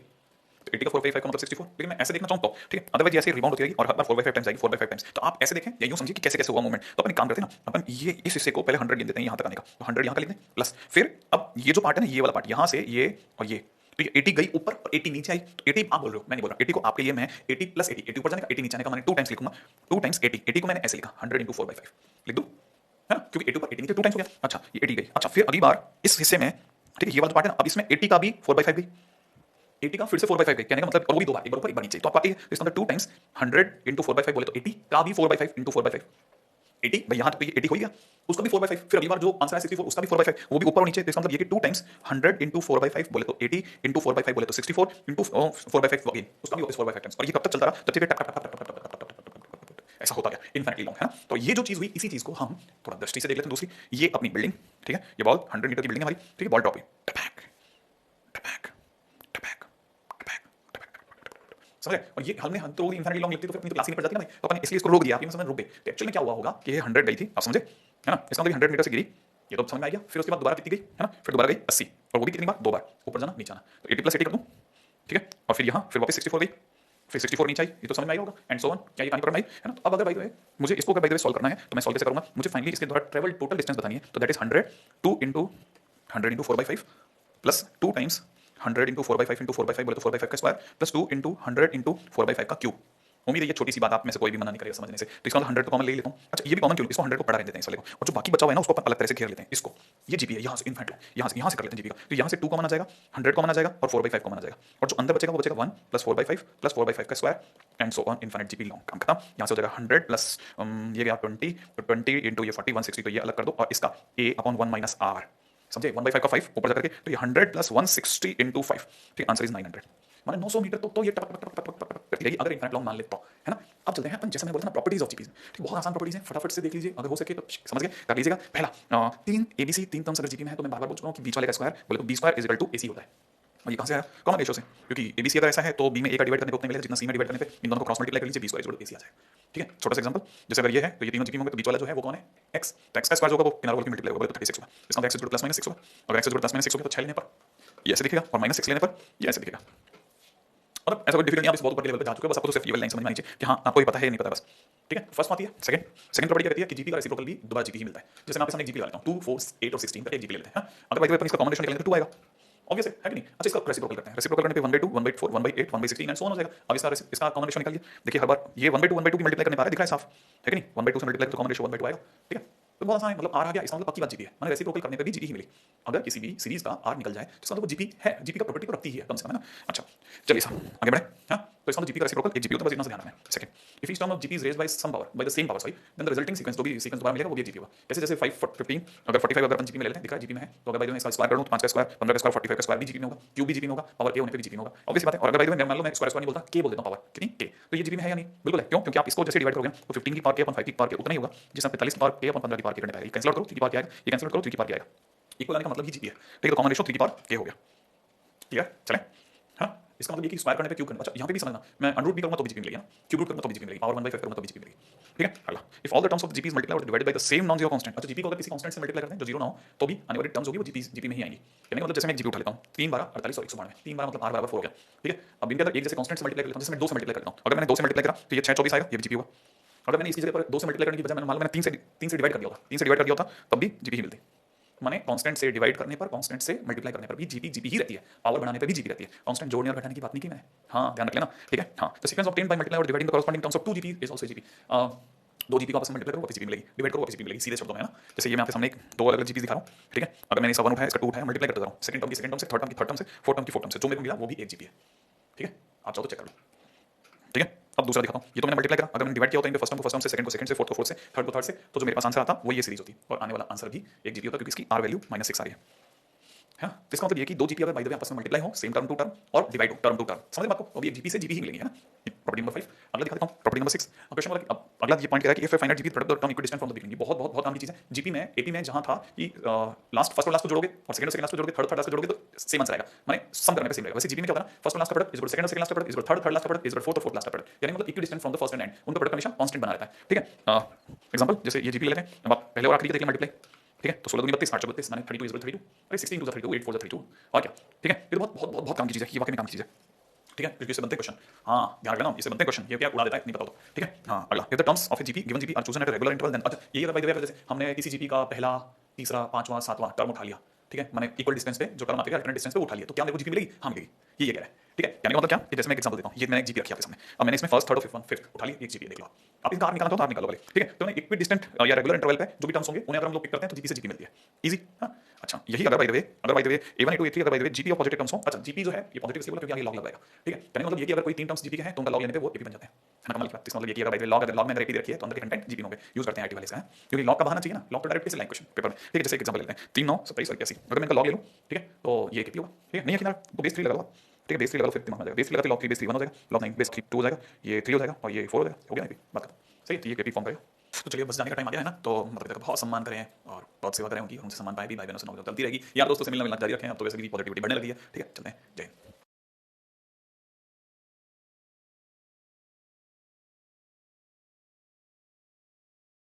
तो 80 का 4/5 का मतलब 64। लेकिन मैं ऐसे देखना चाहता हूँ, ठीक है, अदरवाइज ऐसे रिबाउंड होती रहेगी और हर बार 4/5 टाइम्स जाएगी, 4/5 टाइम्स। तो आप ऐसे देखें या यूं समझिए कि कैसे कैसे हुआ मूवमेंट। तो अपन काम करते हैं ना, अपन ये इस हिस्से को पहले 100 गिन देते हैं यहाँ तक आने का, तो 100 यहाँ का लिख दें प्लस, फिर अब ये जो पार्ट है ना, ये वाला पार्ट यहाँ से ये और ये, तो ये 80 गई ऊपर और 80 नीचे आई, तो 80 आप बोल रहे हो, मैं नहीं बोल रहा। 80 को आपके लिए मैं 80 प्लस 80, 80 ऊपर जाने का 80 नीचे आने का मैंने 2 टाइम्स लिखूंगा, 2 टाइम्स 80, 80 को मैंने ऐसे लिखा 100 इंटू 4/5 लिख दूं, है ना, क्योंकि 80 ऊपर 80 नीचे 2 टाइम्स हो गया। अच्छा ये 80 गई, अच्छा फिर अगली बार इस हिस्से में, ठीक है, ये वाला पार्ट है ना, अब इसमें 80 का भी 4/5 गई, 80 का फिर से 4/5 गई, कहने का मतलब, और वो भी दो बार, एक बार ऊपर एक बार नीचे, तो आप पाते हैं इसका मतलब 2 टाइम्स 100 इंटू 4/5 बोले तो 80 का भी 4/5 इंटू 4/5, 80 भाई यहाँ तो ये 80 हो गया, उसका भी 4/5, फिर अगली बार जो आंसर है 64 उसका भी 4/5, वो भी ऊपर और नीचे, तो इसका मतलब ये कि 2 टाइम्स 100 इंटू 4/5 बोले तो 80 इंटू 4/5 बोले तो 64 इंटू 4/5 अगेन उसका भी वापस 4/5 टाइम्स, और ये कब तक चलता रहा, तब तक ऐसा होता गया इनफिनिटली लॉन्ग, है ना। तो ये जो चीज हुई, इसी चीज को हम थोड़ा दृष्टि से देख लेते हैं। दूसरी, ये अपनी बिल्डिंग, ठीक है, ये बॉल 100 मीटर की बिल्डिंग है हमारी, ठीक है, बॉल ड्रॉप हुई, टपैक टपैक टपैक टपैक टपैक, समझ गए। और ये हमने तो इनफिनिटली लॉन्ग लिखती तो फिर अपनी तो क्लास ही नहीं पड़ जाती ना भाई, तो अपन इसलिए इसको रोक दिया, आप ये समझ रोक दे। तो एक्चुअली में क्या हुआ होगा कि ये 100 गई थी, आप समझे, है ना, इसका मतलब 100 मीटर से गिरी, ये तो समझ में आ गया। फिर उसके बाद दोबारा कितनी गई, है ना, फिर दोबारा गई 80, और वो भी कितनी बार, 2 बार, ऊपर जाना नीचे आना, तो 80 प्लस 80 कर दूं, ठीक है, और फिर यहाँ फिर वापस 64 गई, फिर 64 नीचे आई, ये तो समझ में आया होगा, एंड सो ऑन। क्या ये कहानी पर आई, है ना। तो अब अगर बाय द वे मुझे इसको अगर बाय द वे सॉल्व करना है, तो मैं सॉल्व कैसे करूंगा, मुझे फाइनली इसके द्वारा ट्रेवल टोटल डिस्टेंस बतानी है, तो that is 100 2 into 100 into 4/5 plus 2 times 100 into 4/5 into 4/5 बोले तो 4/5 का स्क्वायर प्लस 2 इंटू 100 इंटू 4/5 का क्यूब। उम्मीद है ये छोटी सी बात आप में से कोई भी मना नहीं करेगा समझने से, तो इसका 100 तो कॉमन ले लेता हूँ। अच्छा ये भी कॉमन क्यों, इसको 100 को पढ़ा रहने देते हैं इस वाले को, और जो बाकी बचा हुआ है ना उसको अलग तरह से घेर लेते हैं इसको। ये जीपी है यहाँ से इनफिनिट, यहाँ से कर लेते हैं जीपी का, तो यहाँ से 2 कॉमन आ जाएगा, 100 कॉमन आ जाएगा और 4/5 कॉमन आ जाएगा, और जो अंदर बचेगा वो बचेगा 1 प्लस 4/5 प्लस 4/5 का square and so on infinite GP long. काम खत्म। यहाँ से हो जाएगा 100 प्लस ये गया 20, तो 20 इंटू ये 40 160, तो ये अलग कर दो, और इसका a/1 माइनस r, समझे, 1/5 का 5 ऊपर जाकर के, तो ये 100 प्लस 160 इंटू 5, ठीक, आंसर इज 900। माने 900 मीटर तो ये टपक टपक टपक टपक टपक करती रहेगी अगर इनफिनिट लॉन्ग मान लेते तो, है ना। अब चलते हैं अपन, जैसे मैं बोला था ना, प्रॉपर्टीज ऑफ जीपीज, ठीक, बहुत आसान प्रॉपर्टीज हैं, फटाफट से देख लीजिए, अगर हो सके तो समझ गए कर लीजिएगा। पहला 3 ABC 3 टर्म्स अगर जीपी में है, तो मैं बार बार बोल चुका हूं कि बीच वाले का स्क्वायर बोले तो b square is equal to AC होता है, और ये कहां से आया, कॉमन रेशियो से, क्योंकि ABC अगर ऐसा है तो b में a का डिवाइड करने को उतना मिलेगा जितना c में डिवाइड करने पे, इन दोनों को क्रॉस मल्टीप्लाई कर लीजिए, b square is equal to AC आ जाएगा। ठीक है, छोटा सा एग्जांपल, जैसे अगर ये है तो ये तीनों जीपी होंगे, तो बीच वाला जो है वो कौन है, x, तो x का स्क्वायर जो होगा वो किनारे वाले की मल्टीप्लाई होगा, बोले तो 36 होगा, इसका मतलब x equal two plus minus 6 होगा, अगर x equal two plus minus 6 होगा तो 6 लेने पर ये ऐसे दिखेगा, और माइनस 6 लेने पर ये ऐसे दिखेगा। मतलब ऐसा कोई डिफिकल्ट नहीं, आप इस बहुत ऊपर के लेवल पे जा चुके हो, बस आपको सिर्फ ये वाली लाइन समझ में आनी चाहिए कि हाँ आपको ये पता है या नहीं पता बस। ठीक है, फर्स्ट बात ये, सेकंड प्रॉपर्टी क्या कहती है कि जीपी का रेसिप्रोकल भी दोबारा जीपी ही मिलता है। जैसे मैं आपके सामने एक जीपी लगा लेता हूं, 2 4 8 और 16 का एक जीपी लेते हैं, अगर भाई अपन इसका कॉम्बिनेशन निकालेंगे तो 2 आएगा, ऑब्वियस है कि नहीं। अच्छा इसका रेसिप्रोकल करते हैं, रेसिप्रोकल करने पे 1/2 1/4 1/8 1/16 एंड सो ऑन हो जाएगा। अब इसका कॉमन रेशियो निकालिए, देखिए हर बार ये 1/2 की मल्टीप्लाई करने पा रहा है, दिख रहा है साफ, है कि नहीं, 1/2 से मल्टीप्लाई तो कॉमन रेशियो 1/2 आएगा। ठीक है, तो बहुत आसान है, मतलब आर आ गया, इसका मतलब पक्की बात जीपी है, मैंने रेसिप्रोकल करने पे भी जीपी ही मिली। अगर किसी भी सीरीज का आर निकल जाए तो इसका मतलब वो जीपी है, जीपी का प्रॉपर्टी को रखती ही है कम से कम, है ना। अच्छा चलिए साहब आगे बढ़े, हाँ, तो इसका मतलब जीपी का रेसिप्रोकल एक जीपी होता है, बस इतना सा ध्यान रखना है। Second, if each term of GP is raised by some power, by the same power, sorry, then the resulting sequence, जो भी सीक्वेंस दोबारा मिलेगा वो भी जीपी होगा। जैसे जैसे 5 15 अगर 45 अगर अपन जीपी में ले लेते हैं, दिख रहा है जीपी में है, तो अगर भाई मैं इसका स्क्वायर करूं तो 5 का स्क्वायर 15 का स्क्वायर 45 का स्क्वायर भी जीपी में होगा, क्यूब भी जीपी में होगा, पावर के होने पे भी जीपी में होगा, ऑब्वियस बात है। और अगर भाई मैं मान लो मैं स्क्वायर नहीं बोलता, के बोल देता हूं, पावर कितनी के, तो ये जीपी में है या नहीं, बिल्कुल है। क्यों, क्योंकि आप इसको जैसे डिवाइड करोगे तो 15 की पावर के अपन 5 की पावर के उतना ही होगा जिसमें 45 की पावर के अपन 15 की पावर के करने पाएगा। ये कैंसिल आउट करो 3 की पावर के आएगा, ये कैंसिल आउट करो 3 की पावर के आएगा, इक्वल आने का मतलब ही जीपी है। ठीक है, तो कॉमन रेशियो 3 की पावर के हो गया, ठीक है, चले, हाँ। इसका मतलब ये कि स्क्वायर करने पे क्यूब करने, अच्छा यहाँ पे भी समझना, मैं अंडर रूट भी करूंगा तो भी जीपी मिलेगी ना, क्यूब रूट करूंगा तो भी जीपी मिलेगी, पावर 1/5 करूंगा तो भी जीपी मिलेगी। ठीक है, अगला, if all the terms of GP is multiply और divided by the same non zero constant, अच्छा जीपी को अगर किसी कांस्टेंट से मल्टीप्लाई करते हैं जो जीरो ना हो तो भी आने वाली टर्म्स होगी वो जीपी में ही आएंगी। कहने का मतलब जैसे मैं एक जीपी उठा लेता हूँ 3 12 48 और 192, 3 12 मतलब r बराबर 4 हो गया। ठीक है, अब इनके अंदर एक जैसे कांस्टेंट से मल्टीप्लाई कर लेता हूँ, जैसे मैं 2 से मल्टीप्लाई करता हूँ, अगर मैंने 2 से मल्टीप्लाई करा तो ये 6 24 आएगा, ये भी जीपी होगा। अगर मैंने इसी जगह पर 2 से मल्टीप्लाई करने की बजाय मैंने मान लो मैंने 3 से डिवाइड कर दिया होता, 3 से डिवाइड कर दिया होता तब भी जीपी ही मिलती। माने कांस्टेंट से डिवाइड करने पर, कांस्टेंट से मल्टीप्लाई करने पर भी जीपी ही रहती है, पावर बढ़ाने पर भी जीपी रहती है, कांस्टेंट जोड़ने और घटाने की बात नहीं की मैंने। हाँ ध्यान रख लेना। ठीक है, हाँ, the sequence of 10 by multiply और dividing the corresponding terms of 2 GP is also GP. 2 GP को आपस में मल्टीप्लाई करो वापस जीपी मिलेगी, डिवाइड करो वापस जीपी मिलेगी, सीधे शब्दों में है ना। जैसे ये मैं आपके सामने एक 2 अलग-अलग जीपी दिखा रहा हूं। ठीक है, अगर मैंने इसका 1 उठाया, इसका 2 उठाया, मल्टीप्लाई करता जा रहा हूं, सेकंड टर्म की सेकंड टर्म से, थर्ड टर्म की थर्ड टर्म से, फोर्थ टर्म की फोर्थ टर्म से, जो मेरे को मिला वो भी एक जीपी है। ठीक है, आप चाहो तो चेक कर लो। ठीक है, अब दूसरा दिखाता हूँ, ये तो मैंने मल्टीप्लाई करा, अगर मैंने डिवाइड किया होता है फर्स्ट टर्म को फर्स्ट टर्म से, सेकंड को सेकंड से, फोर्थ को फोर्थ से, थर्ड को थर्ड से, तो जो मेरे पास आंसर आता वो ये सीरीज होती और आने वाला आंसर भी एक जीपी होता क्योंकि इसकी आर वैल्यू -6 आ रही है। हाँ, तो इसका मतलब ये कि 2 जीपी अगर बाय द वे आपस में मल्टीप्लाई हो, सेम टर्म टू टर्म और डिवाइड हो टर्म टू टर्म, समझ में आपको, अभी एक जीपी से जीपी ही मिलेंगे, है ना। प्रॉपर्टी नंबर 5 अगला दिखा देता हूं, प्रॉपर्टी नंबर 6। अब क्वेश्चन वाला अब अगला ये पॉइंट कह रहा है कि if a finite GP product the term equidistant from the beginning, ये बहुत बहुत बहुत काम की चीज है। जीपी में एपी में जहां था कि लास्ट फर्स्ट और लास्ट को जोड़ोगे और सेकंड और सेकंड लास्ट को जोड़ोगे, थर्ड थर्ड लास्ट को जोड़ोगे तो सेम आंसर आएगा, माने सम करने पे सेम रहेगा। वैसे जीपी में क्या होता है ना, फर्स्ट और लास्ट का प्रोडक्ट इज इक्वल सेकंड और सेकंड लास्ट का product is equal third third last का प्रोडक्ट इज इक्वल फोर्थ और फोर्थ लास्ट का प्रोडक्ट, यानी मतलब equidistant from the first and and, उनका प्रोडक्ट हमेशा कांस्टेंट बना रहता है। ठीक है, एग्जांपल जैसे ये जीपी लेते हैं, अब आप पहले और आखिरी के देख लें मल्टीप्लाई। ठीक है, तो 16 दूनी 32, 8 32 माने 32 इज 32, अरे 16 2 32, 8 4 32 और क्या। ठीक है, ये तो बहुत बहुत बहुत बहुत काम की चीज है, ये वाकई में काम की चीज है। ठीक है, क्योंकि इससे बनते क्वेश्चन, हाँ ध्यान रखना, इससे बनते क्वेश्चन, ये क्या उड़ा देता है नहीं पता तो। ठीक है, हाँ अगला, if the terms of a GP given GP are chosen at a regular interval then, अच्छा ये बाय द वे जैसे हमने किसी जीपी का पहला, तीसरा, पांचवां, सातवां टर्म उठा लिया, ठीक है, माने इक्वल डिस्टेंस पे जो टर्म आते हैं अल्टरनेट डिस्टेंस पे उठा लिया, तो क्या मेरे को जीपी मिलेगी? हाँ मिलेगी, ये कह रहा है। ठीक है, कहने का मतलब क्या कि जैसे मैं एक एग्जांपल देता हूं, ये मैंने एक जीपी रखी आपके सामने, अब मैंने इसमें फर्स्ट थर्ड और फिफ्थ उठा लिया, एक जीपी देख लो आप इसका आर निकालना तो आर निकालो वाले। ठीक है, तो मैं इक्वल डिस्टेंट या रेगुलर इंटरवल पे जो भी टर्म्स होंगे उन्हें अगर हम लोग पिक करते हैं तो जीपी से जीपी मिलती है, इजी। हां, अच्छा यही अगर by the way a1 a2 a3 अगर by the way GP of positive terms हो, अच्छा जीपी जो है ये पॉजिटिव इसलिए बोला क्योंकि आगे लॉग लगाएगा। ठीक है, कहने का मतलब ये कि अगर कोई 3 टर्म्स जीपी के हैं तो उनका लॉग लेने पे वो एपी बन जाते हैं, है ना। कमाल की बात, इसका मतलब ये कि अगर बाय द वे लॉग में अगर एपी रखी है तो अंदर के कंटेंट जीपी में होंगे, यूज करते हैं आईटी वाले से, क्योंकि लॉग का बहाना चाहिए ना, लॉग तो डायरेक्ट कैसे लाइन क्वेश्चन पेपर में। ठीक है, जैसे एक एग्जांपल लेते हैं 3 9 27 और 81, अगर मैं इनका लॉग ले लूं, ठीक है, तो ये एपी होगा। ठीक है, नहीं है किनारा तो बेस 3 लगा लो। ठीक है, बेस 3 लगा लो, फिर दिमाग में आ जाएगा, बेस 3 लगा के लॉग 3 बेस 3 1 हो जाएगा, लॉग 9 बेस 2 हो जाएगा, ये 3 हो जाएगा और ये 4 हो जाएगा, हो गया एपी, बात खत्म। सही है, तो ये एपी फॉर्म करेगा। तो चलिए बस जाने का टाइम आ गया है ना, तो मतलब बहुत सम्मान करें और बहुत सेवा करें उनकी, उनसे सम्मान पाए भी, भाई बहनों से नौकरी चलती रहेगी, यार दोस्तों से मिलना जारी रखें, अब तो वैसे भी पॉजिटिविटी बढ़ने लगी है। ठीक है, चलते हैं, जय हिंद।